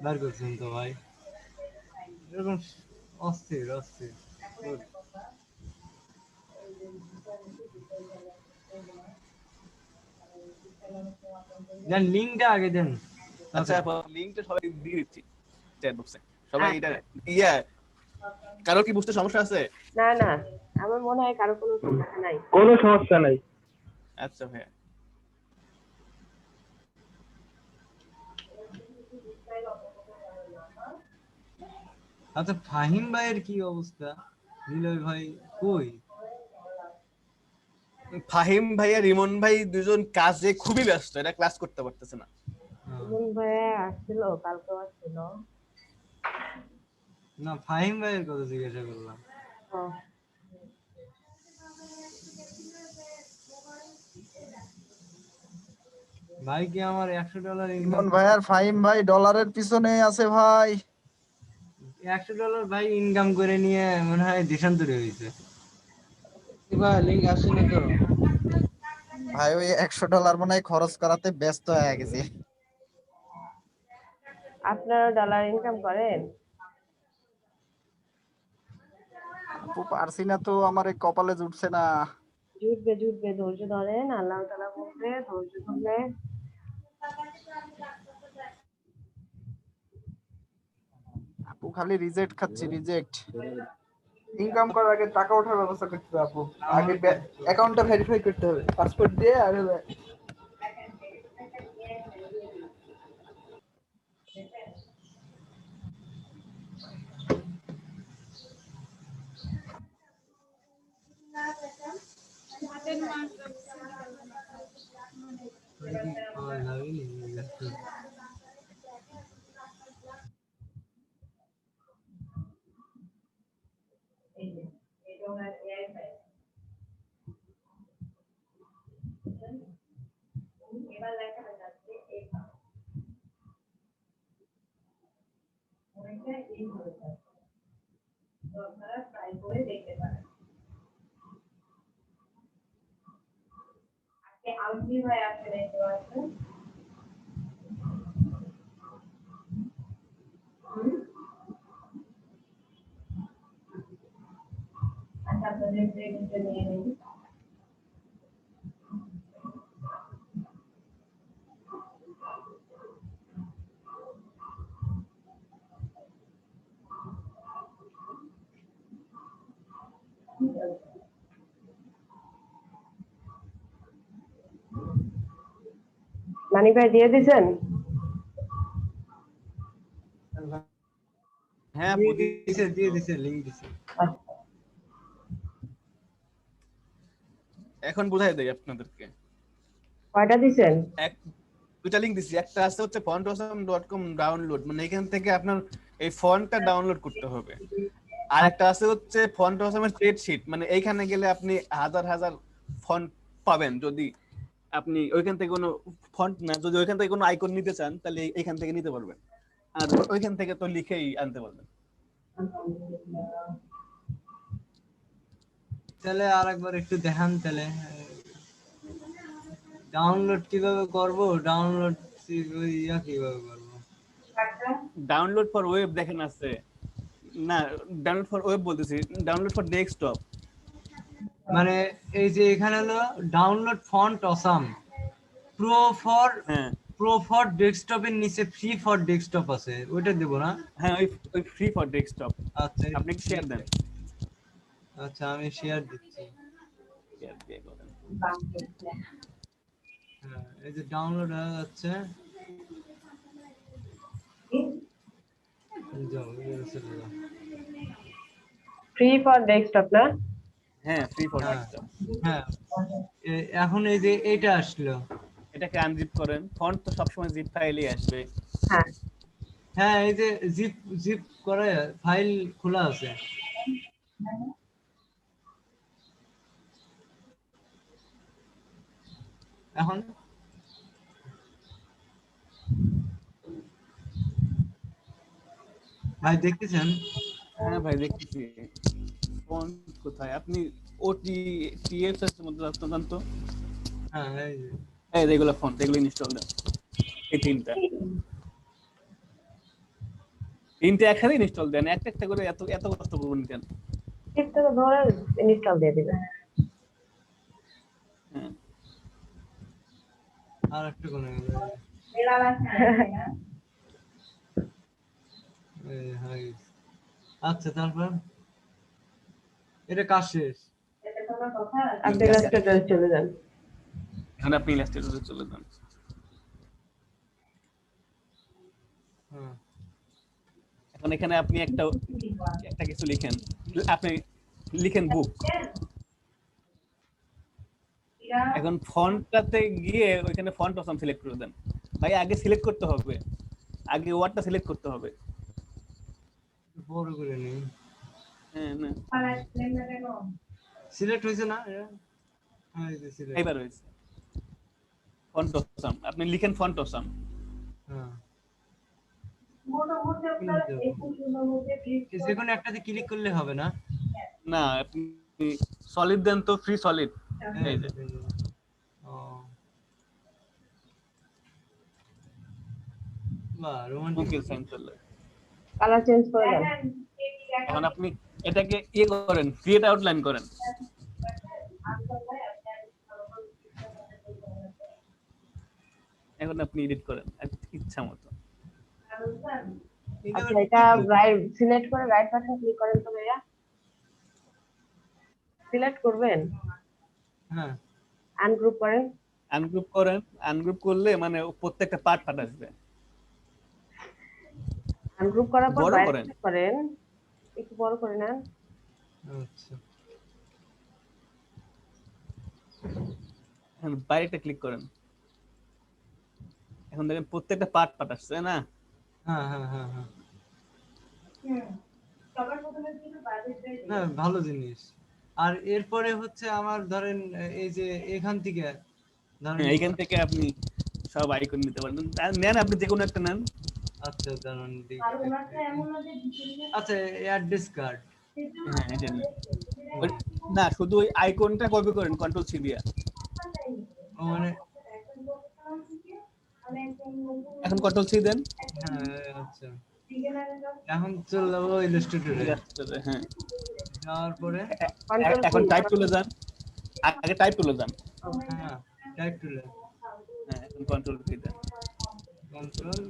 Speaker 9: বার করছেন তো ভাই, এরকম অস্থির অস্থির। দেন লিঙ্কটা আগে দেন।
Speaker 2: আচ্ছা, লিংকটা সবাই দিয়ে দিচ্ছি চ্যাট বক্সে, সবাই এটা ইয়া। কারো কি বুঝতে সমস্যা আছে?
Speaker 1: না না, আমার মনে হয় কারো কোনো সমস্যা নাই।
Speaker 6: কোনো সমস্যা নাই।
Speaker 2: আচ্ছা ভাইয়া,
Speaker 9: আচ্ছা ফাহিম ভাইয়ের কি অবস্থা? নিলয় ভাই কই?
Speaker 2: ফাহিম ভাই আর রিমন ভাই দুজন কাজে খুবই ব্যস্ত, এটা ক্লাস করতে পারতেছে না।
Speaker 1: সুমন ভাইয়া আসছিল, কালকেও আসছিল।
Speaker 9: না ফাহিম ভাইয়ের কথা জিজ্ঞাসা করলাম।
Speaker 1: ও,
Speaker 9: ভাই কি আমার $100
Speaker 7: ইমন
Speaker 9: ইনকাম,
Speaker 7: ভাই আর ফাহিম ভাই ডলারের পিছনে আছে ভাই।
Speaker 9: $100 ভাই ইনকাম করে নিয়ে মনে হয় দেশান্তরী হয়েছে।
Speaker 4: ভাই লিংক আসেনি তো।
Speaker 7: ভাই ওই $100 মনে হয় খরচ করাতে ব্যস্ত হয়ে গেছে।
Speaker 1: আপনারা ডলার ইনকাম করেন?
Speaker 7: আপু পারছি না তো, আমার এই কপালে জুটছে না।
Speaker 1: জুটবে জুটবে, ধৈর্য ধরেন, আল্লাহ তাআলা বলবে ধৈর্য ধরলে।
Speaker 3: ও খালি রিজেক্ট খাচ্ছি, রিজেক্ট। ইনকাম করার আগে টাকা ওঠার ব্যবস্থা করতে হবে আপু। আগে অ্যাকাউন্টটা ভেরিফাই করতে হবে পাসপোর্ট দিয়ে। আর
Speaker 1: মানি ভাই দিয়ে দিছেন?
Speaker 2: হ্যাঁ
Speaker 9: দিয়ে দিছে লিংক দিছে।
Speaker 2: এখন বুঝাই দেই আপনাদেরকে।
Speaker 1: কয়টা দিছেন?
Speaker 2: দুইটা লিংক দিছি। একটা আছে হচ্ছে fontawesome.com ডাউনলোড, মানে এখান থেকে আপনার এই ফন্টটা ডাউনলোড করতে হবে। আর একটা আছে হচ্ছে fontawesome এর স্প্রেডশিট, মানে এইখানে গেলে আপনি হাজার হাজার ফন্ট পাবেন। যদি আপনি ওইখান থেকে কোনো ফন্ট না, যদি ওইখান থেকে কোনো আইকন নিতে চান তাহলে এইখান থেকে নিতে পারবেন। আর ওইখান থেকে তো লিখেই আনতে পারবেন।
Speaker 9: তাহলে আরেকবার একটু দেখান তাহলে ডাউনলোড কিভাবে করব, ডাউনলোড কিভাবে করব?
Speaker 2: ডাউনলোড ফর ওয়েব দেখেন আছে না, ডাউনলোড ফর ওয়েব বলতেছি, ডাউনলোড ফর ডেস্কটপ।
Speaker 9: মানে এই যে এখানে হলো ডাউনলোড ফন্ট অসাম
Speaker 2: হ্যাঁ
Speaker 9: প্রো ফর ডেস্কটপের নিচে ফ্রি ফর ডেস্কটপ আছে, ওইটা দেব না?
Speaker 2: হ্যাঁ, ওই ফ্রি ফর ডেস্কটপ।
Speaker 9: আচ্ছা
Speaker 2: আপনি শেয়ার দেন।
Speaker 9: আচ্ছা আমি শেয়ার দিচ্ছি।
Speaker 2: শেয়ার দিয়ে করেন।
Speaker 9: হ্যাঁ এই যে ডাউনলোড হয়ে যাচ্ছে। যাও চলে যাও।
Speaker 1: ফ্রি ফর ডেস্কটপ না?
Speaker 2: হ্যাঁ, ফ্রি ফর
Speaker 9: হ্যাঁ
Speaker 2: ডেস্কটপ।
Speaker 9: হ্যাঁ এখন এই যে এটা আসলো,
Speaker 2: এটাকে আনজিপ করেন। ফন্ট তো সবসময় জিপ ফাইলই আসবে।
Speaker 1: হ্যাঁ।
Speaker 9: হ্যাঁ এই যে জিপ করে ফাইল খোলা আছে। এখন ভাই দেখতেছেন?
Speaker 2: হ্যাঁ ভাই দেখতেছি। ফন্ট কোথায়? আপনি ওটি টিএফএস এর মধ্যে যান তো।
Speaker 9: হ্যাঁ এই যে
Speaker 2: এই এগুলো ফন্ট, এগুলো ইনস্টল দেন। এই তিনটা একসাথে ইনস্টল দেন। একটা একটা করে এত এত কষ্ট করবেন কেন?
Speaker 1: ঠিক তো ধরে ইনস্টল দিয়ে দিবেন।
Speaker 2: হ্যাঁ,
Speaker 9: আর একটু কোন আচ্ছা তারপর এটা কাজ শেষ।
Speaker 1: আপনি ইলাস্ট্রেটরে চলে যান।
Speaker 2: এখন আপনি ইলাস্ট্রেটরে চলে যান।
Speaker 9: হ্যাঁ
Speaker 2: এখন এখানে আপনি একটা কিছু লিখেন। আপনি লিখেন বুক। এখন ফন্টটাতে গিয়ে ওইখানে ফন্ট অপশন সিলেক্ট করে দেন। ভাই আগে সিলেক্ট করতে হবে, আগে ওয়ার্ডটা সিলেক্ট করতে হবে।
Speaker 9: বড় করে নেই।
Speaker 2: হ্যাঁ না,
Speaker 9: সিলেক্ট হয়েছে না? হ্যাঁ এই যে সিলেক্ট।
Speaker 2: এবার হয়েছে ফন্ট অপশন। আপনি লিখেন ফন্ট অপশন।
Speaker 9: হ্যাঁ যে কোনো একটাতে ক্লিক করলে হবে না?
Speaker 2: না, আপনি সলিড দেন তো, ফ্রি সলিড। এই যে
Speaker 9: ও বাহ রোমান্টিক।
Speaker 2: গুগল সাইন চলে।
Speaker 1: কালার চেঞ্জ করে দেন।
Speaker 2: এখন আপনি এটাকে ইয়ে করেন, ক্রিয়েট আউটলাইন করেন। এখন আপনি এডিট করেন ইচ্ছা মতো।
Speaker 9: এটা
Speaker 1: আচ্ছা,
Speaker 9: আবার
Speaker 1: এটা
Speaker 9: কি করব?
Speaker 1: রাইট সিলেক্ট করে রাইট বাটন ক্লিক করেন তো ভাইয়া। সিলেক্ট করবেন,
Speaker 9: হ্যাঁ
Speaker 1: আনগ্রুপ করেন।
Speaker 2: আনগ্রুপ করেন, আনগ্রুপ করলে মানে প্রত্যেকটা পার্ট পার্ট আসবে।
Speaker 1: আনগ্রুপ করার পর
Speaker 2: বড়
Speaker 1: বাইরে
Speaker 2: করেন,
Speaker 1: click করেন, একটু বড় করে নেন।
Speaker 9: আচ্ছা
Speaker 2: এখন বাইরেটা ক্লিক করেন। এখন দেখেন প্রত্যেকটা পার্ট পার্ট আসছে, তাই না?
Speaker 9: হ্যাঁ হ্যাঁ হ্যাঁ হ্যাঁ হ্যাঁ, ভালো জিনিস। আর এরপরে হচ্ছে আমার ধরেন এই যে এখান থেকে ধরেন,
Speaker 2: এইখান থেকে আপনি সব আইকন নিতে পারেন। নেন, আপনি যে কোনো একটা নেন।
Speaker 9: আচ্ছা দাঁড়ান আচ্ছা অ্যাড্রেস কার্ড
Speaker 2: হ্যাঁ, এটা নেন। না, শুধু ওই আইকনটা কপি করেন কন্ট্রোল সি দিয়া।
Speaker 9: মানে
Speaker 2: এখন কন্ট্রোল সি দেন।
Speaker 9: হ্যাঁ আচ্ছা এখন চলে যাবো ইলাস্ট্রেটরে।
Speaker 2: হ্যাঁ,
Speaker 9: যাওয়ার পরে
Speaker 2: এখন টাইপ টুলে যান। আগে টাইপ টুলে যান।
Speaker 9: হ্যাঁ টাইপ টুলে
Speaker 2: হ্যাঁ, এখন কন্ট্রোল সি দেন।
Speaker 9: কন্ট্রোল,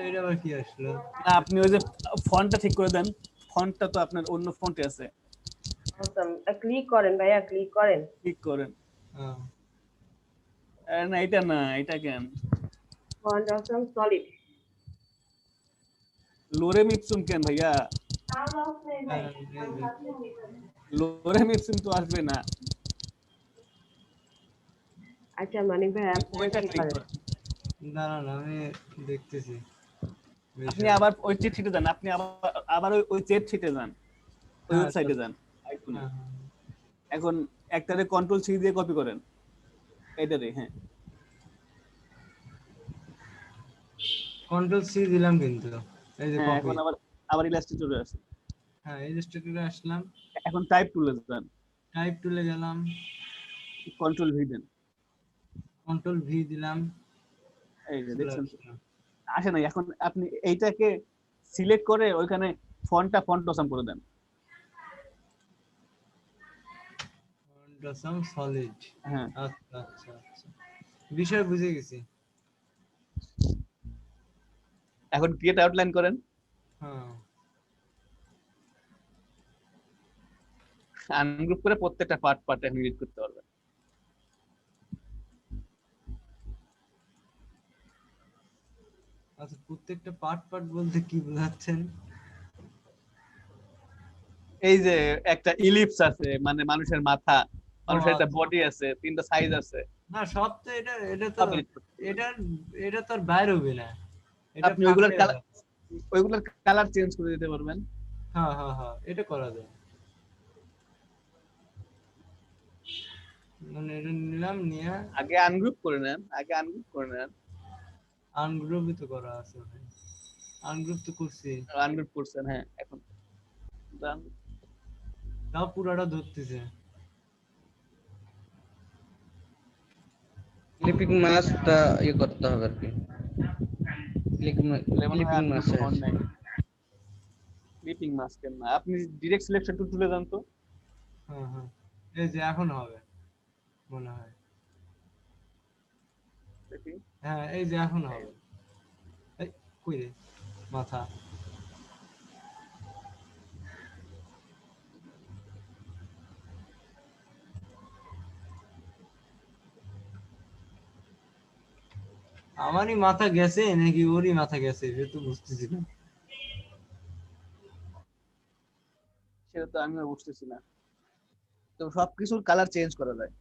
Speaker 9: এটা আবার কি আসলো?
Speaker 2: না, আপনি ওই যে ফন্টটা ঠিক করে দেন। ফন্টটা তো আপনার অন্য ফন্টে আছে,
Speaker 1: ক্লিক করেন ভাইয়া, ক্লিক করেন।
Speaker 2: ক্লিক করেন।
Speaker 9: হ্যাঁ
Speaker 2: না, এটা না, এটা কেন
Speaker 1: ফন্ট অপশন সলিড।
Speaker 2: লোরেম ইপসুম কেন ভাইয়া?
Speaker 9: হ্যাঁ, এই যে।
Speaker 2: লোরেম ইপসুম তো আসবে না।
Speaker 1: আচ্ছা মানিক ভাই, আপনি
Speaker 2: ওইটা
Speaker 1: কি
Speaker 2: ক্লিক
Speaker 1: করেন?
Speaker 2: করেন।
Speaker 9: দাঁড়ান আমি দেখতেছি
Speaker 2: আপনি আবার ওই চেট শিটে যান। আপনি আবার ওই চেট শিটে যান, ওই
Speaker 9: হ্যাঁ,
Speaker 2: ওয়েবসাইটে যান।
Speaker 9: হ্যাঁ,
Speaker 2: এখন একটারে কন্ট্রোল সি দিয়ে কপি করেন, এইটারে। হ্যাঁ,
Speaker 9: কন্ট্রোল সি দিলাম কিন্তু এই যে
Speaker 2: হ্যাঁ,
Speaker 9: কপি।
Speaker 2: এখন আবার ইলাস্ট্রেটরে আসে।
Speaker 9: হ্যাঁ ইলাস্ট্রেটরে আসলাম,
Speaker 2: এখন টাইপ টুলে যান,
Speaker 9: টাইপ টুলে গেলাম,
Speaker 2: কন্ট্রোল ভি দেন।
Speaker 9: কন্ট্রোল ভি দিলাম,
Speaker 2: এই যে
Speaker 9: চলে
Speaker 2: দেখছেন
Speaker 9: আসলো।
Speaker 2: আসে না। এখন আপনি এইটাকে সিলেক্ট করে ওইখানে ফন্ট অসাম করে দেন।
Speaker 9: ডসম সলিড।
Speaker 2: হ্যাঁ,
Speaker 9: আচ্ছা আচ্ছা আচ্ছা, বিষয় বুঝে গেছি।
Speaker 2: এখন ক্রিয়েট আউটলাইন করেন।
Speaker 9: হ্যাঁ
Speaker 2: আনগ্রুপ করে প্রত্যেকটা পার্ট পার্ট এখন এডিট করতে পারবেন।
Speaker 9: আচ্ছা, প্রত্যেকটা পার্ট পার্ট বলতে কি বোঝাচ্ছেন?
Speaker 2: এই যে একটা ইলিপস আছে, মানে মানুষের মাথা, মানুষের একটা
Speaker 9: আচ্ছা।
Speaker 2: বডি আছে, তিনটা সাইজ আছে।
Speaker 9: না সব তো এটা তো
Speaker 2: সব edit করতে পারবেন।
Speaker 9: এটা এটা তো আর বাইরে হবে না, এটা
Speaker 2: আপনি ওইগুলোর
Speaker 9: ফাঁকা
Speaker 2: কালার, ওইগুলোর কালার চেঞ্জ করে দিতে পারবেন।
Speaker 9: হ্যাঁ হ্যাঁ হ্যাঁ, এটা করা যায়। মানে এটা নিলাম নিয়ে
Speaker 2: আগে আনগ্রুপ করে নেন,
Speaker 9: আনগ্রুপই তো করা আছে ভাই, আনগ্রুপ তো করছি,
Speaker 2: আনগ্রুপ করছেন। হ্যাঁ, এখন ডান।
Speaker 9: তাও পুরাটা ধরতেছে।
Speaker 4: ক্লিপিং মাস্কটা ইয়ে করতে হবে আর কি। ক্লিপিং মাস্ক
Speaker 2: ক্লিপিং মাস্কের না, আপনি ডিরেক্ট সিলেকশন টুল তুলে যান তো।
Speaker 9: হ্যাঁ হ্যাঁ, এই যে এখন হবে মনে হয়।
Speaker 2: দেখি।
Speaker 9: হ্যাঁ এই যে এখন হবে। এই কই রে মাথা, আমারই মাথা গেছে নাকি ওরই মাথা গেছে সে তো বুঝতেছি না।
Speaker 2: সেটা তো আমিও বুঝতেছি না। তো সবকিছুর কালার চেঞ্জ করা যায়।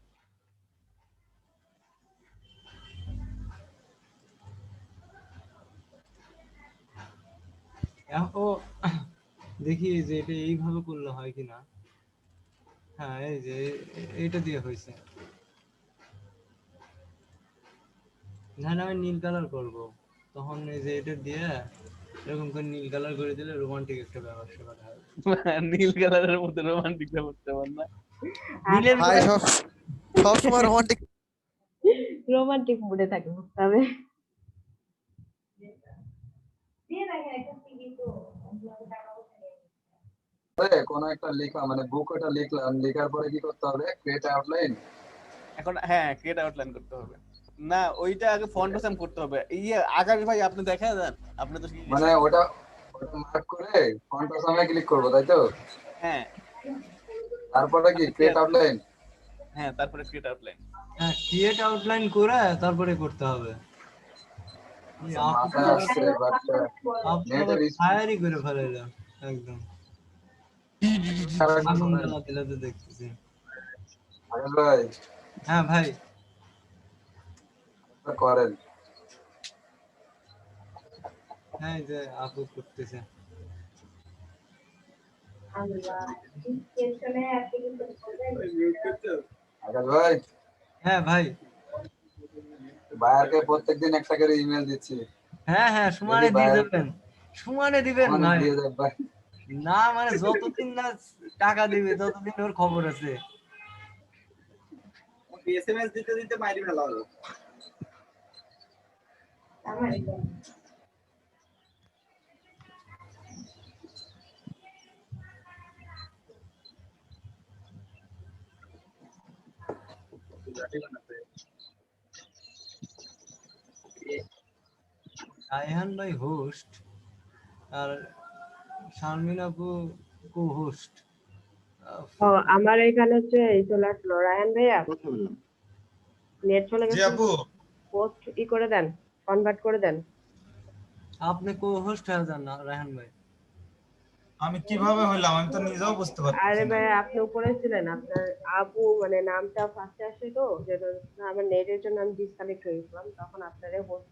Speaker 9: ও দেখি যে এটা এইভাবে করলে হয় কিনা। হ্যাঁ এই যে এইটা দিয়ে হয়েছে। না না, আমি নীল কালার করব, তখন এই যে এটা দিয়ে এরকম করে নীল কালার করে দিলে রোমান্টিক একটা ব্যাপার স্যাপার হবে।
Speaker 2: নীল কালারের মধ্যে রোমান্টিক ব্যাপারটা না।
Speaker 1: নীলের
Speaker 7: ভাই সব সব সময় রোমান্টিক।
Speaker 1: রোমান্টিক মুডে থাকে, বুঝতে হবে।
Speaker 8: কোনো একটা লেখা মানে বুক ওটা লিখলাম, লেখার পরে কি করতে হবে? Create outline.
Speaker 2: এখন হ্যাঁ, ক্রিয়েট আউটলাইন করতে হবে। না ওইটা আগে ফন্ট সাম করতে হবে। ইয়ে আকাশ ভাই আপনি দেখা দেন, আপনি তো
Speaker 8: মানে ওটা মার্ক করে ফন্ট সামনে ক্লিক করবো তাই তো?
Speaker 2: হ্যাঁ
Speaker 8: তারপরে কি ক্রিয়েট আউটলাইন?
Speaker 2: হ্যাঁ তারপরে ক্রিয়েট আউটলাইন।
Speaker 9: হ্যাঁ, ক্রিয়েট আউটলাইন করে তারপরে করতে হবে। এই আপু
Speaker 8: মাথায় আসছে বাট নেটের
Speaker 9: ফায়ারই করে ফেলাইলাম একদম। আগুন জ্বালা দিলে তো দেখতেছি।
Speaker 8: আকাশ ভাই
Speaker 9: হ্যাঁ ভাই,
Speaker 8: করেন।
Speaker 9: হ্যাঁ এই যে আপু করতেছে।
Speaker 8: আকাশ ভাই
Speaker 9: হ্যাঁ ভাই,
Speaker 8: বায়ারকে প্রত্যেকদিন একটা করে ইমেল দিচ্ছি।
Speaker 9: হ্যাঁ হ্যাঁ, সমানে দিয়ে দেবেন, সমানে দিবেন
Speaker 8: মানে
Speaker 9: ভাই।
Speaker 8: দিয়ে দেব ভাই।
Speaker 9: না মানে যতদিন না টাকা দিবে ততদিন ওর খবর আছে।
Speaker 3: এসএমএস দিতে দিতে মাইরি ফেলা হলো।
Speaker 9: রায়হান ভাই হোস্ট আর শারমিন আপু কো হোস্ট।
Speaker 1: ও আমার এখানে হচ্ছে এই চলে আসলো রায়হান ভাইয়া, নেট চলে গেছে, পোস্ট ই করে দেন, কনভার্ট করে দেন।
Speaker 9: আপনি কো হোস্ট হয়ে যান না রায়হান ভাই।
Speaker 3: আমি কিভাবে হইলাম আমি তো নিজেও বুঝতে পারছি
Speaker 1: আরে
Speaker 3: না।
Speaker 1: ভাই আপনি উপরে ছিলেন, আপনার আপু মানে নামটা ফার্স্টে আসে তো, যেটা আমার নেটের জন্য আমি ডিসকানেক্ট হয়ে গেছিলাম, তখন আপনার হোস্ট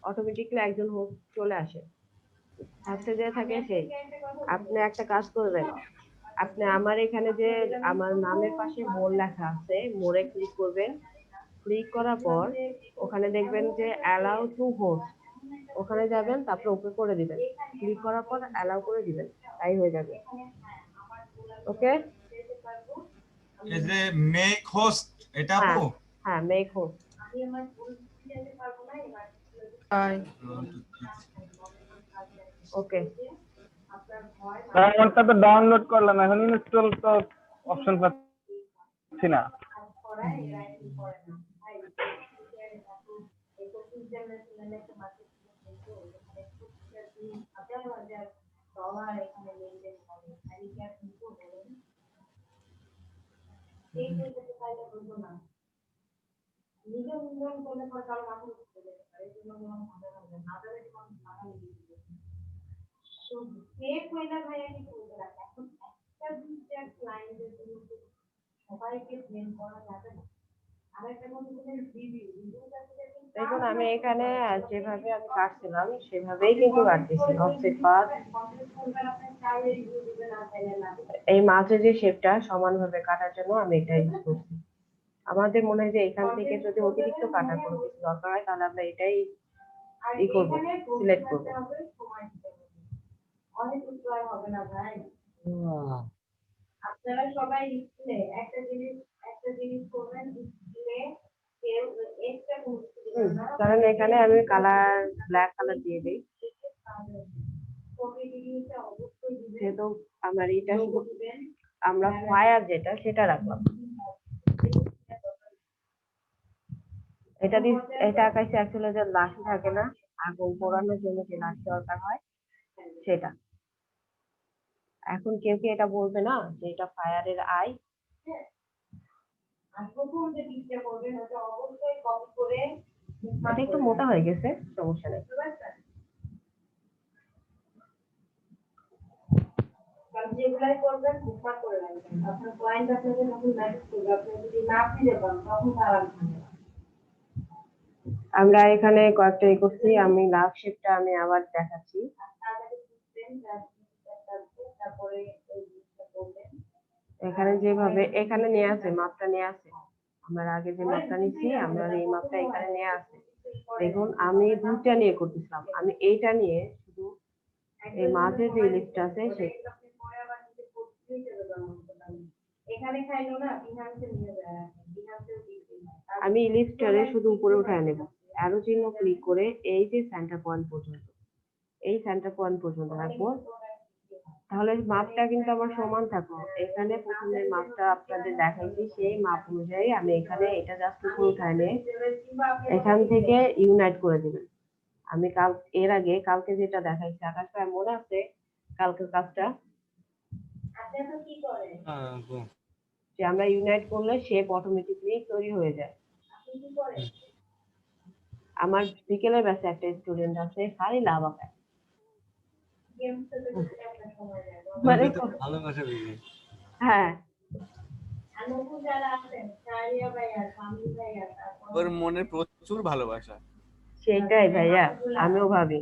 Speaker 1: অটোমেটিকলি একজন হোস্ট চলে আসে, ফার্স্টে যে থাকে সেই। আপনি একটা কাজ করবেন, আপনি আমার এখানে যে আমার নামের পাশে মোর লেখা আছে, মোরে ক্লিক করবেন, ক্লিক করার পর ওখানে দেখবেন যে অ্যালাউ টু হোস্ট, ওখানে যাবেন, তারপর ওকে করে দিবেন, ক্লিক করার পর অ্যালাউ করে দিবেন, তাই হয়ে যাবে। ওকে,
Speaker 3: এই যে মেক হোস্ট এটা
Speaker 1: হ্যাঁ
Speaker 3: আপু?
Speaker 1: হ্যাঁ, মেক হোস্ট। ওকে,
Speaker 6: আমারটা তো ডাউনলোড করলাম, এখন ইনস্টল তো অপশন পাচ্ছি না।
Speaker 1: দেখুন আমি এখানে যেভাবে আমি কাটছিলাম সেভাবেই কিন্তু কাটতেছি, অফসেট পাথ এই মাঝে যে শেপটা সমানভাবে কাটার জন্য আমি এটা ইউজ করছি। আমাদের মনে হয় যে এখান থেকে যদি অতিরিক্ত কাটার কোনো কিছু দরকার হয় তাহলে আমরা এটাই ই করবো, সিলেক্ট করবো। আপনারা সবাই স্কুলে একটা জিনিস করবেন, স্কুলে কেউ এক্সট্রা কারণ এখানে আমি কালার ব্ল্যাক কালার দিয়ে দিই, যেহেতু আমার এটা শুধু আমরা ফায়ার যেটা সেটা রাখলাম, এটা এটা আকাশে অ্যাকচুয়ালি যে লাঠি থাকে না, আগুন পোড়ানোর জন্য যে লাঠি দরকার হয় সেটা। এখন কেউ কি এটা বলবে না যে এটা ফায়ারের আই? এটা একটু মোটা হয়ে গেছে, সমস্যা নেই। যেগুলাই করবেন বুকমার্ক করে রাখবেন, আপনার ক্লায়েন্ট আপনাকে যখন মেসেজ করবে আপনি যদি না ফিরে পান তখন তার আর আমরা এখানে কয়েকটা ই করছি, আমি লাভ শেপটা আমি আবার দেখাচ্ছি। এখানে যেভাবে এখানে নিয়ে আসে মাপটা নিয়ে আসে, আমরা আগে যে মাপটা নিচ্ছি আমরা এই মাপটা এখানে নিয়ে আসে। দেখুন আমি দুইটা নিয়ে করতেছিলাম, আমি এইটা নিয়ে শুধু এই মাঝে যে লিস্টটা আছে সেটা আমি ইলিস্টারে শুধু উপরে উঠায় নেব, অ্যারো চিহ্ন ক্লিক করে এই যে সেন্টার পয়েন্ট পর্যন্ত, এই সেন্টার পয়েন্ট পর্যন্ত রাখবো, তাহলে মাপটা কিন্তু আমার সমান থাকলো। এখানে প্রথমে মাপটা আপনাদের দেখাইছি, সেই মাপ অনুযায়ী আমি এখানে এটা জাস্ট উপরে উঠায় নিয়ে এখান থেকে ইউনাইট করে দিবেন। আমি কালকে যেটা দেখাইছি আকাশ ভাই মনে আছে কালকের কাজটা,
Speaker 9: হ্যাঁ আপু।
Speaker 1: যে আমরা ইউনাইট করলে শেপ অটোমেটিকলি তৈরি হয়ে যায়। আমার বিকেলের ব্যাচে একটা স্টুডেন্ট আছে খালি লাভা খায়, মানে
Speaker 9: ওকে তো ভালোবাসা বেশি।
Speaker 1: হ্যাঁ
Speaker 2: ওর মনে প্রচুর ভালোবাসা।
Speaker 1: সেটাই ভাইয়া, আমিও ভাবি।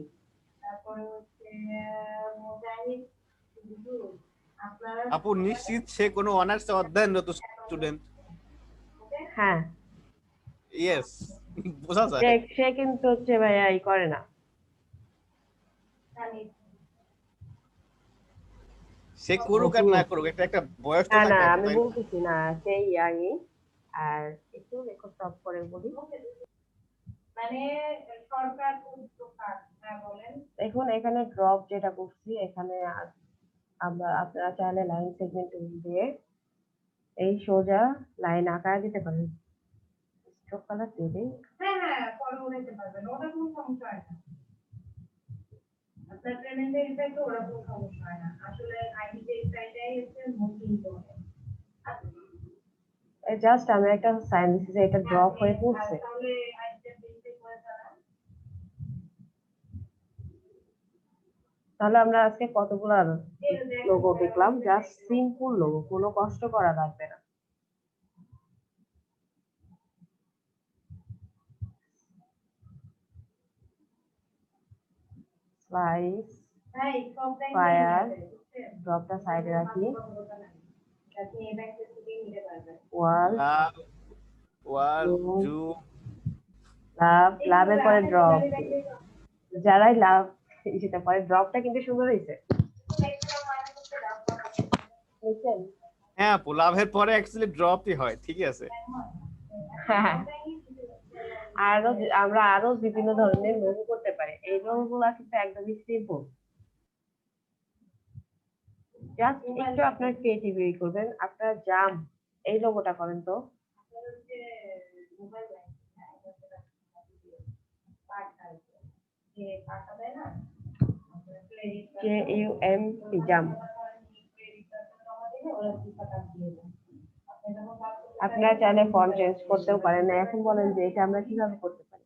Speaker 2: আপু নিশ্চিত সে কোনো অনার্স অধ্যয়নরত স্টুডেন্ট?
Speaker 1: হ্যাঁ
Speaker 2: ইয়েস, বোঝা
Speaker 1: সে
Speaker 2: যায়।
Speaker 1: সে কিন্তু হচ্ছে ভাইয়া ই করে না।
Speaker 2: সে করুক আর না করুক, একটা বয়স তো
Speaker 1: না না
Speaker 2: থাকে আপু,
Speaker 1: আমি
Speaker 2: তাই না?
Speaker 1: বলতেছি না, সেই ইয়াংই। আর একটু রেকর্ড টপ করে বলি, এখন এখানে ড্রপ যেটা করছি এখানে আপনারা চাইলে লাইন সেগমেন্ট দিয়ে এই সোজা লাইন আঁকায় দিতে পারেন। স্ট্রোক কালার দিয়ে দিই। জাস্ট আমি একটা সাইন দিচ্ছি যে এটা ড্রপ হয়ে পড়ছে। তাহলে আমরা আজকে কতগুলো লোগো দেখলাম, জাস্ট সিম্পল লোগো, কোনো কষ্ট করা লাগবে না। স্লাইস, ফায়ার, ড্রপটা সাইডে রাখি, ওয়াল, লাভের পরে ড্রপ। যারাই লাভ যেটা পরে ড্রপটা কিন্তু সুন্দর হয়েছে।
Speaker 2: হ্যাঁ আপু, লাভের পরে অ্যাকচুয়ালি ড্রপই হয়, ঠিকই আছে।
Speaker 1: হ্যাঁ আমরা আরো বিভিন্ন ধরনের লোগো করতে পারি। এই লোগো গুলা কিন্তু একদমই সিম্পল, জাস্ট একটু আপনার ক্রিয়েটিভিটি করবেন। আপনার জাম এই লোগোটা করেন তো, JUMP জাম। আপনারা চাইলে ফন্ট চেঞ্জ করতেও পারেন না। এখন বলেন যে এটা আমরা কিভাবে করতে পারি?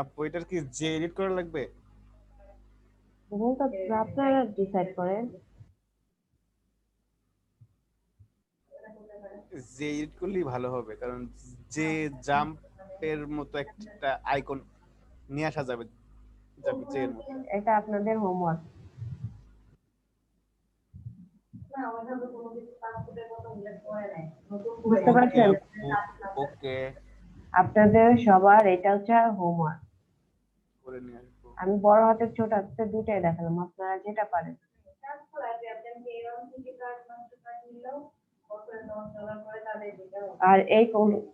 Speaker 2: আপু এটার কি যে এডিট করা লাগবে?
Speaker 1: ভুলটা আপনারা ডিসাইড করেন।
Speaker 2: যে এডিট করলেই ভালো হবে, কারণ যে জাম্পের মতো একটা আইকন নিয়ে আসা যাবে যে এর মতো।
Speaker 1: এটা আপনাদের হোমওয়ার্ক। বুঝতে পারছেন?
Speaker 2: ওকে,
Speaker 1: আপনাদের সবার এটা হচ্ছে হোমওয়ার্ক।
Speaker 2: করে নিয়ে আসবো।
Speaker 1: আমি বড় হাতের ছোট হাতের দুটাই দেখালাম, আপনারা যেটা পারেন। আর এই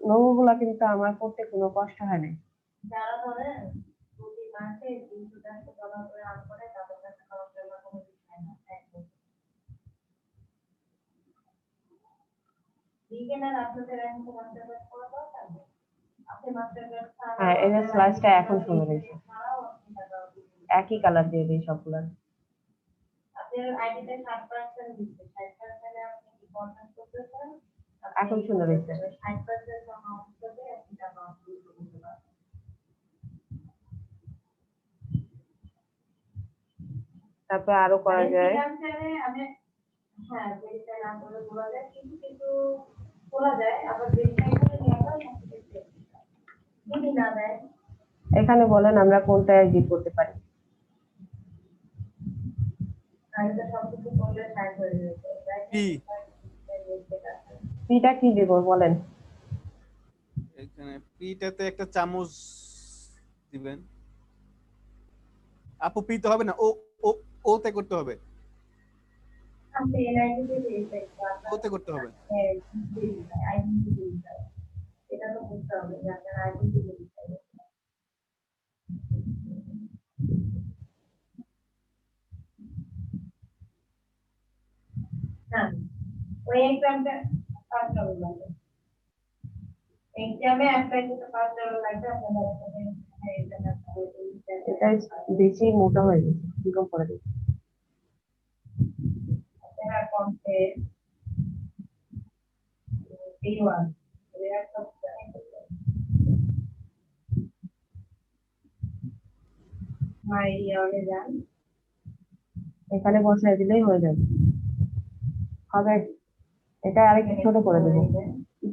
Speaker 1: লোগো গুলা কিন্তু আমার করতে কোনো কষ্ট হয় না। হ্যাঁ এই যে স্লাইসটা এখন শুনে দিয়েছি, একই কালার দিয়ে দিই সবগুলা। এখন শুনে দিচ্ছে। তারপর আরো করা যায়। এখানে বলেন আমরা কোনটা এডিট করতে পারি। পিটা কি দিব বলেন?
Speaker 2: এখানে পিটাতে একটা চামচ দিবেন। আপু পিতে হবে না, ও ও ওতে করতে হবে, ওতে করতে হবে।
Speaker 1: এটা বেশি মোটা হয়ে গেছে, কি করে দিই? এখানে বসাই দিলেই হয়ে যাবে, হবে। এটা আরেকটু ছোট করে দেবো,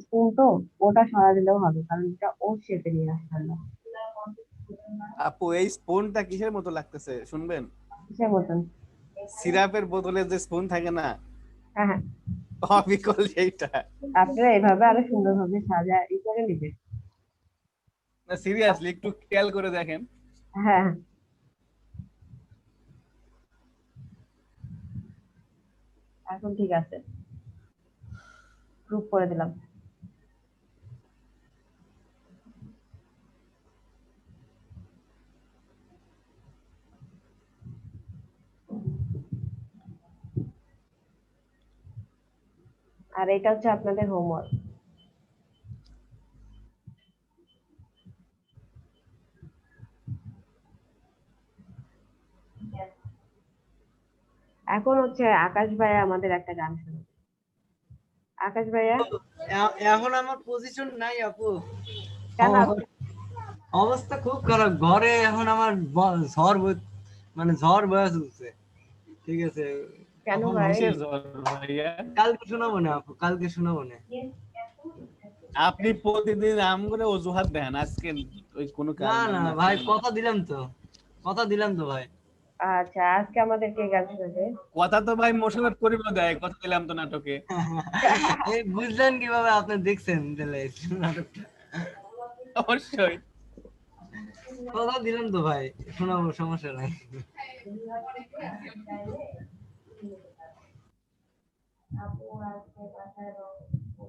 Speaker 1: স্পুন তো ওটা সরা দিলেও হবে, কারণ এটা ওর শেপে নিয়ে আসতে হবে।
Speaker 2: আপু এই স্পুনটা কিসের মতো লাগতেছে শুনবেন?
Speaker 1: কিসের মতন?
Speaker 2: সিরাপের বোতলে যে স্পুন থাকে না,
Speaker 1: হ্যাঁ হ্যাঁ,
Speaker 2: অবিকল সেইটা।
Speaker 1: আপনারা এভাবে আরো সুন্দরভাবে সাজায় ই করে নিবেন।
Speaker 2: না সিরিয়াসলি একটু খেয়াল করে দেখেন।
Speaker 1: হ্যাঁ, এখন ঠিক আছে, প্রুফ করে দিলাম। আর এটা হচ্ছে আপনাদের হোমওয়ার্ক। এখন হচ্ছে আকাশ ভাইয়া আমাদের একটা গান শোনাবে। আকাশ ভাইয়া,
Speaker 9: এখন আমার পজিশন নাই আপু,
Speaker 1: কেন
Speaker 9: অবস্থা খুব খারাপ ঘরে। এখন আমার মানে ঝড় বয়ে চলছে, ঠিক আছে।
Speaker 1: কেন
Speaker 9: এখন
Speaker 1: ভাই?
Speaker 2: কিসের জ্বর ভাইয়া?
Speaker 9: কালকে শোনাবো না আপু, কালকে শোনাবো না।
Speaker 2: আপনি প্রতিদিন আম করে অজুহাত দেন, আজকে ওই কোনো
Speaker 9: না
Speaker 2: কারণ
Speaker 9: না
Speaker 2: না
Speaker 9: ভাই, কথা দিলাম তো, কথা দিলাম তো ভাই।
Speaker 1: আচ্ছা, আজকে আমাদেরকে গান শোনাবে।
Speaker 2: কথা তো ভাই মোশাররফ করিমও দেয়, কথা দিলাম তো নাটকে।
Speaker 9: এই বুঝলেন কিভাবে? আপনি দেখছেন তাহলে নাটকটা?
Speaker 2: অবশ্যই।
Speaker 9: কথা দিলাম তো ভাই, শোনাবো, সমস্যা নাই।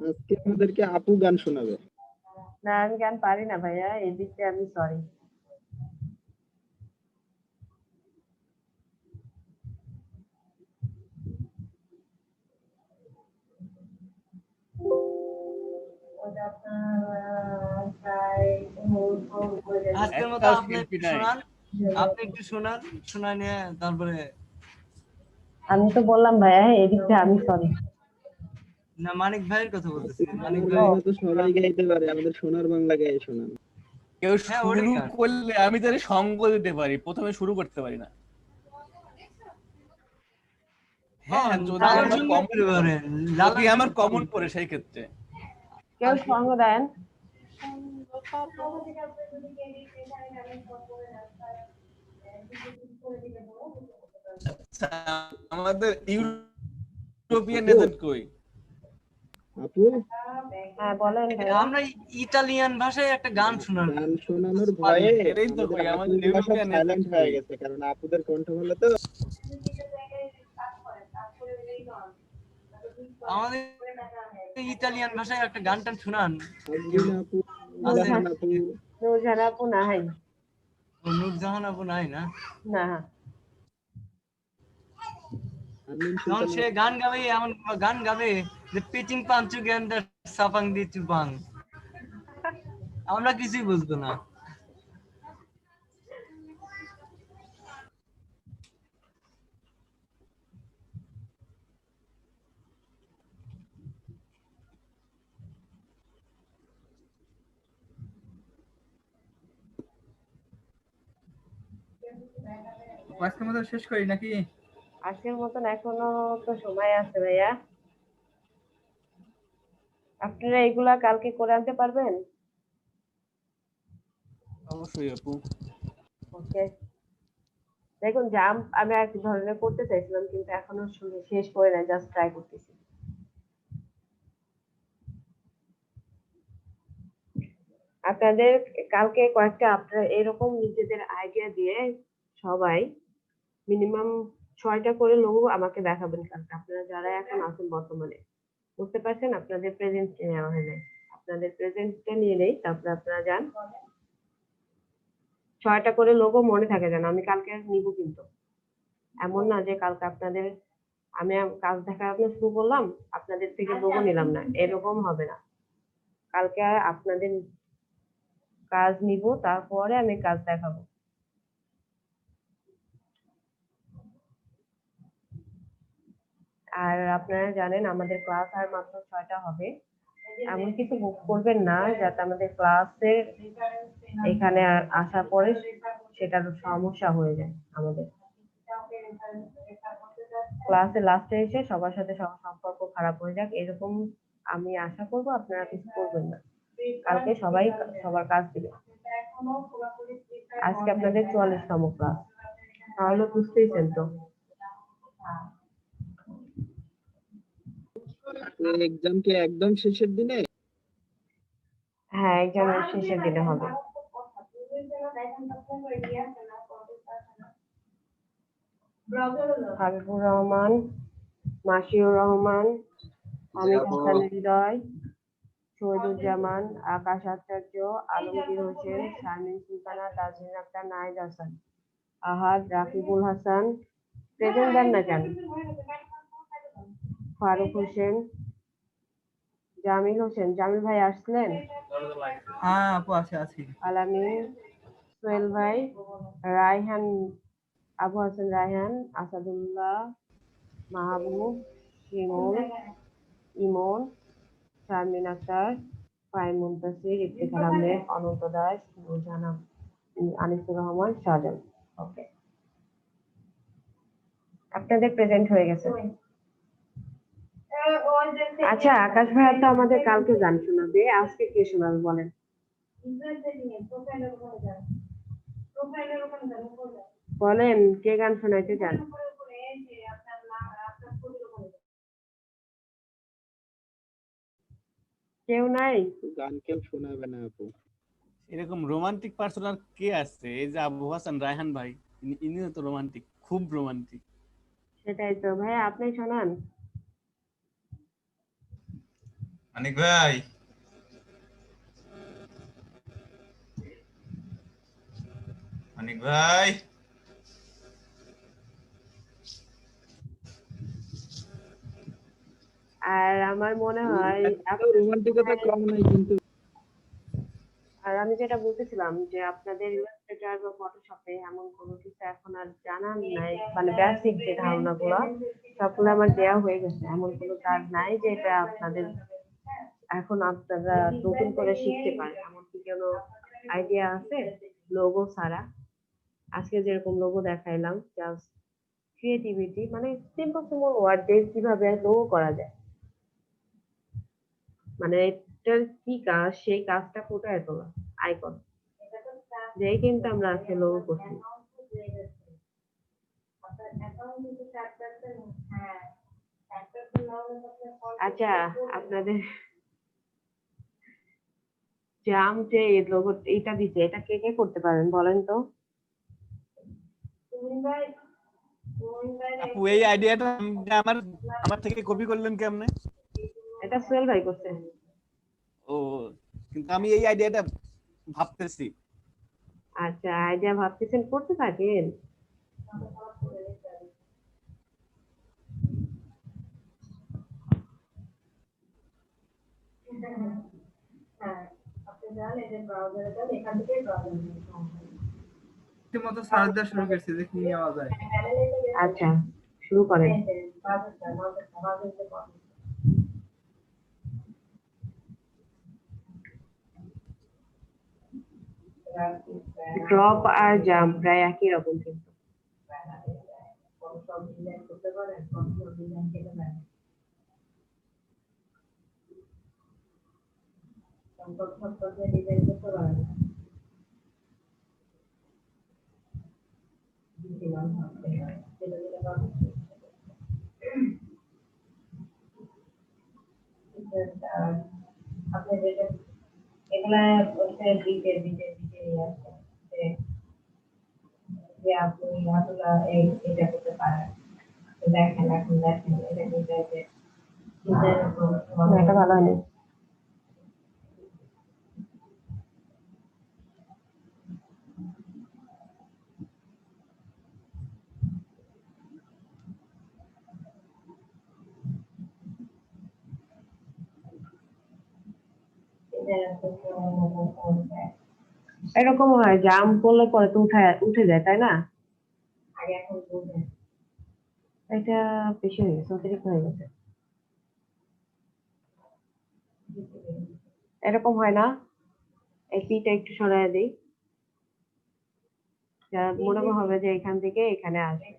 Speaker 3: আজকে আমাদেরকে আপু গান শোনাবে।
Speaker 1: না, আমি গান পারি না ভাইয়া, এই দিক দিয়ে আমি সরি।
Speaker 9: আজকের মতো
Speaker 2: একটাও
Speaker 9: আপনি
Speaker 2: শিল্পী
Speaker 9: একটু
Speaker 2: নাই।
Speaker 9: শোনান, আপনি একটু শোনান, শোনায় নিয়ে তারপরে।
Speaker 1: আমি তো বললাম ভাইয়া, এই দিক দিয়ে আমি সরি।
Speaker 9: না, মানিক ভাইয়ের কথা বলতেছি, মানিক
Speaker 3: আমাদের
Speaker 9: ভাই।
Speaker 3: মতো সবাই গাইতে পারে, আমাদের সোনার বাংলা গায়ে শোনান।
Speaker 2: কেউ
Speaker 9: হ্যাঁ,
Speaker 2: শুরু
Speaker 9: ওটাই গান।
Speaker 2: করলে আমি তার সঙ্গ দিতে পারি, প্রথমে শুরু করতে পারি না।
Speaker 9: হ্যাঁ,
Speaker 2: যদি
Speaker 9: তাহলে
Speaker 2: আমার
Speaker 9: সঙ্গীত
Speaker 2: কমন
Speaker 9: করতে পারেন,
Speaker 2: যদি
Speaker 9: লালার
Speaker 2: আমার
Speaker 9: সঙ্গীত
Speaker 2: কমন
Speaker 9: করতে
Speaker 2: পড়ে
Speaker 9: পারেন।
Speaker 2: সেই ক্ষেত্রে।
Speaker 1: কেউ সঙ্গ দেন।
Speaker 2: আচ্ছা, আমাদের ইউরোপিয়ান
Speaker 3: আপু
Speaker 2: নেতা কই?
Speaker 3: আপু
Speaker 1: হ্যাঁ বলেন ভাইয়া।
Speaker 9: আমরা ইতালিয়ান ভাষায় একটা গান শোনান।
Speaker 3: গান শোনানোর ভয়ে
Speaker 2: এটাই তো
Speaker 3: আমাদের
Speaker 2: কই, আমাদের
Speaker 3: আপুগুলা সব
Speaker 2: ইউরোপিয়ান নেতা
Speaker 3: সাইলেন্ট হয়ে
Speaker 2: কই?
Speaker 3: গেছে, কারণ আপুদের কণ্ঠ ভালো তো।
Speaker 9: আমাদের ইতালিয়ান ভাষায় একটা গান টান শোনান। কেউ
Speaker 3: আজমিন আপু,
Speaker 9: আছে?
Speaker 3: জাহান আপু,
Speaker 1: নূরজাহান আপু নাই।
Speaker 9: নূরজাহান আপু নাই না?
Speaker 1: না,
Speaker 3: আমিন
Speaker 9: তখন
Speaker 3: সুলতান
Speaker 9: সে গান গাবে, এমন গান গাবে যে পিচিং পাঞ্চু গ্যান্ডার সাপাং দি চুপাং, আমরা কিছুই বুঝবো না।
Speaker 3: আজকে আমাদের শেষ করি নাকি?
Speaker 1: আজকের মতন এখনো তো সময় আছে ভাইয়া। আপনারা এগুলা কালকে করে আনতে পারবেন?
Speaker 2: অবশ্যই আপু।
Speaker 1: ওকে, দেখুন জাম্প আমি এক ধরনের করতে চাইছিলাম, কিন্তু এখনো শেষ করে নাই, জাস্ট ট্রাই করতেছি। আপনাদের কালকে কয়েকটা, আপনারা এরকম নিজেদের আইডিয়া দিয়ে সবাই মিনিমাম 6টা করে লোগো আমাকে দেখাবেন কালকে, আপনারা যারা এখন আছেন বর্তমানে। বুঝতে পারছেন? আপনাদের প্রেজেন্ট নেওয়া হয় নাই, আপনাদের প্রেজেন্টটা নিয়ে নেই, তারপরে আপনারা যান। 6টা করে লোগো মনে থাকে যেন, আমি কালকে নিব, কিন্তু এমন না যে কালকে আপনাদের আমি কাজ দেখা আপনি শুরু করলাম, আপনাদের থেকে লোগো নিলাম না, এরকম হবে না। কালকে আপনাদের কাজ নিব, তারপরে আমি কাজ দেখাবো। আর আপনারা জানেন আমাদের ক্লাস আর মাত্র 6টা হবে। এমন কিছু করবেন না যাতে আমাদের ক্লাসের এখানে আসার পরে সেটার সমস্যা হয়ে যায়। আমাদের ক্লাসে লাস্টে এসে সবার সাথে সবার সম্পর্ক খারাপ হয়ে যাক, এরকম আমি আশা করব। আপনারা কিছু করবেন না। কালকে সবাই সবার কাজ দিবে। আজকে আপনাদের 44তম ক্লাস, তাহলে বুঝতেইছেন তো।
Speaker 3: এক্সাম কি একদম শেষের দিনে?
Speaker 1: হ্যাঁ, এক্সামের শেষের দিনে হবে। হাবিবুর রহমান, মাসিউর রহমান, হামিদ হাসান হৃদয়, শহীদুজ্জামান, আকাশ আচার্য, আলমগীর হোসেন, শারমিন সুলতানা, তাজরিন আক্তার, নাহিদ হাসান, আহাদ, রাকিবুল হাসান, প্রেজেন্ট দেন না কেন? ফারুক হোসেন, জামিল হোসেন, জামিল ভাই আসলেন?
Speaker 3: হ্যাঁ আপু আছি।
Speaker 1: আলামিন, সোহেল ভাই, রায়হান, আবু হাসান রায়হান, আসাদুল্লাহ, মাহবুব, শিমুল, ইমন, শারমিন আক্তার, ফাহিম মুনতাসির, ইফতেখার আহমেদ, অনন্ত দাস, নূরজাহান, আনিসুর রহমান, শাহজাহান। ওকে, আপনাদের প্রেজেন্ট হয়ে গেছে। আচ্ছা, আকাশ ভাইয়া তো আমাদের কালকে গান শোনাবে, আজকে কে শোনাবে বলেন? বলেন কে গান শোনাইতে চান? কেউ নাই?
Speaker 3: গান কেউ শোনাবে না আপু।
Speaker 2: এরকম রোমান্টিক পার্সন আর কে আছে? এই যে আবু হাসান রায়হান ভাই, ইনিও তো রোমান্টিক, খুব রোমান্টিক।
Speaker 1: সেটাই তো ভাইয়া, আপনি শোনান।
Speaker 8: মানিক ভাই, মানিক ভাই,
Speaker 1: আর আমার মনে হয়
Speaker 3: রোমান্টিকতা কম নাই কিন্তু।
Speaker 1: আর আমি যেটা বলতেছিলাম যে আপনাদের ইলাস্ট্রেটর বা ফটোশপে এমন কোনো কিছু এখন আর জানা নাই, মানে বেসিক যে ধারণাগুলো সবগুলো আমার দেওয়া হয়ে গেছে। এমন কোনো কাজ নাই যে এটা আপনাদের এখন আপনারা নতুন করে শিখতে পারেন। এমন কি কোনো আইডিয়া আছে? লোগো ছাড়া আজকে যেরকম লোগো দেখাইলাম, জাস্ট ক্রিয়েটিভিটি, মানে সিম্পল সিম্পল ওয়ার্ড দিয়ে কিভাবে লোগো করা যায়, মানে এটার কি কাজ সেই কাজটা ফুটায় তোলা, আইকন যেই কিন্তু আমরা আজকে লোগো করছি। আচ্ছা, আপনাদের জাম যে লোগো এটা দিছে, এটা কে কে করতে পারেন বলেন তো?
Speaker 2: আপু এই আইডিয়াটা আমার আমার থেকে কপি করলেন কেমনে?
Speaker 1: এটা সোহেল ভাই করছে।
Speaker 2: ও, কিন্তু আমি এই আইডিয়াটা ভাবতেছি।
Speaker 1: আচ্ছা, আইডিয়া ভাবতেছেন, করতে থাকেন।
Speaker 3: রীতিমতো সার্চ দেওয়া শুরু করছি যে কি নেওয়া যায়।
Speaker 1: আচ্ছা, শুরু করেন। ড্রপ আর জাম্প প্রায় একই রকম কিন্তু। এগুলা হচ্ছে দিতে দিতে দিতে আসছে যে আপনি আসলে এটা করতে পারেন। দেখেন এখন দেখেন এটা কিন্তু এটা ভালো হয়নি। এরকম হয় জাম করলে পরে তো উঠে যায় তাই না? এটা বেশি হয়ে গেছে, অতিরিক্ত হয়ে গেছে। এরকম হয় না? এই পিটা একটু সরায় দিই, মনে হবে যে এখান থেকে এখানে আসবে।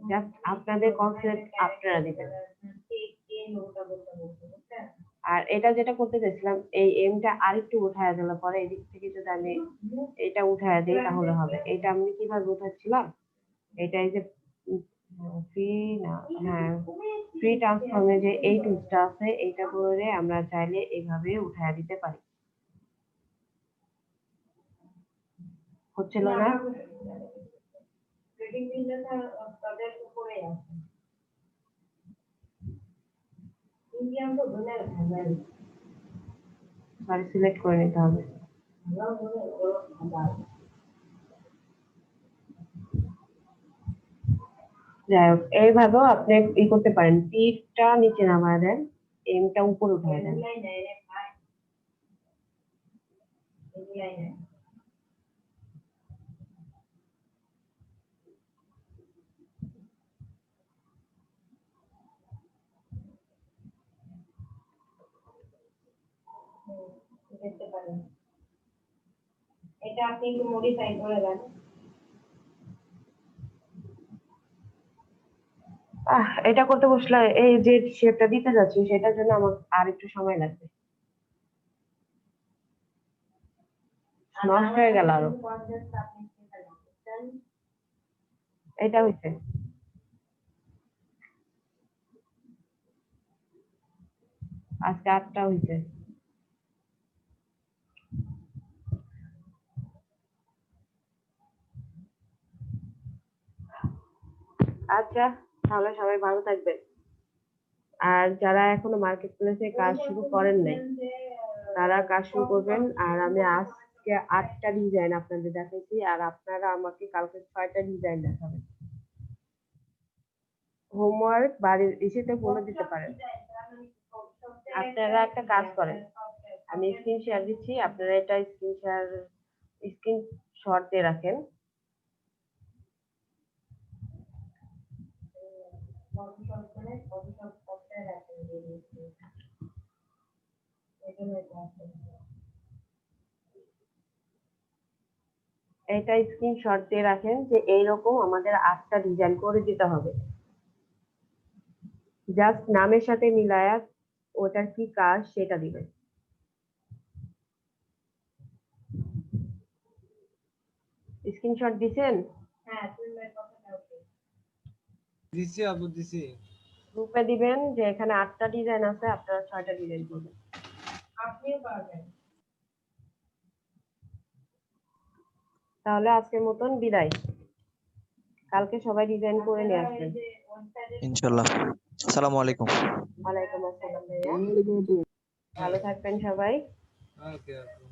Speaker 1: জাস্ট আপনাদের কনসেপ্ট আপনারা দিবেন। আর এটা যেটা করতে চাইছিলাম, এই এমটা আরেকটু উঠায় দিলে পরে এদিক থেকে যদি আমি এটা উঠায় দিই তাহলে হবে। এটা আমি কিভাবে উঠাচ্ছিলাম, এটা এই যে ফ্রি না, হ্যাঁ ফ্রি ট্রান্সফর্মে যে এই টুলসটা আছে, এইটা করে আমরা চাইলে এইভাবে উঠায় দিতে পারি। হচ্ছিল না? সরি, সিলেক্ট করে নিতে হবে। যাই হোক, এইভাবেও আপনি করতে পারেন। পিঠটা নিচে নামায় দেন, এমটা উপরে উঠায় দেন। দেখতে পারেন, এটা আপনি একটু মডিফাই করে দেন। এটা করতে বসলে এই যে শেপটা দিতে যাচ্ছি সেটার জন্য আমার আর একটু সময় লাগবে, নষ্ট হয়ে গেল আরো। এটা হইছে, আজকে 8টা হইছে। আচ্ছা, তাহলে সবাই ভালো থাকবেন। আর যারা এখনো মার্কেট প্লেসে কাজ শুরু করেন নাই তারা কাজ শুরু করবেন। আর আমি আজকে 8টা ডিজাইন আপনাদের দেখাইছি, আর আপনারা আমাকে কালকে 6টা ডিজাইন দেখাবেন। হোমওয়ার্ক বাড়ির এসেতে বলে দিতে পারেন। আপনারা একটা কাজ করেন, আমি স্ক্রিন শেয়ার দিচ্ছি, আপনারা এটা স্ক্রিনশট দিয়ে রাখেন। এটা স্ক্রিনশট দিয়ে রাখেন যে এইরকম আমাদের 8টা ডিজাইন করে দিতে হবে। জাস্ট নামের সাথে মিলায়া ওটার কি কাজ সেটা দিবেন। স্ক্রিনশট দিছেন?
Speaker 9: দিছি আপু, দিছি।
Speaker 1: গ্রুপে দিবেন যে এখানে 8টা ডিজাইন আছে, আপনারা 6টা ডিজাইন করবেন। আপনিও পারবেন। তাহলে আজকের মতন বিদায়, কালকে সবাই ডিজাইন করে নিয়ে আসবেন
Speaker 5: ইনশাআল্লাহ। আসসালামু আলাইকুম।
Speaker 1: ওয়ালাইকুম আসসালাম ভাইয়া, ভালো থাকবেন সবাই।
Speaker 9: ওকে আপু।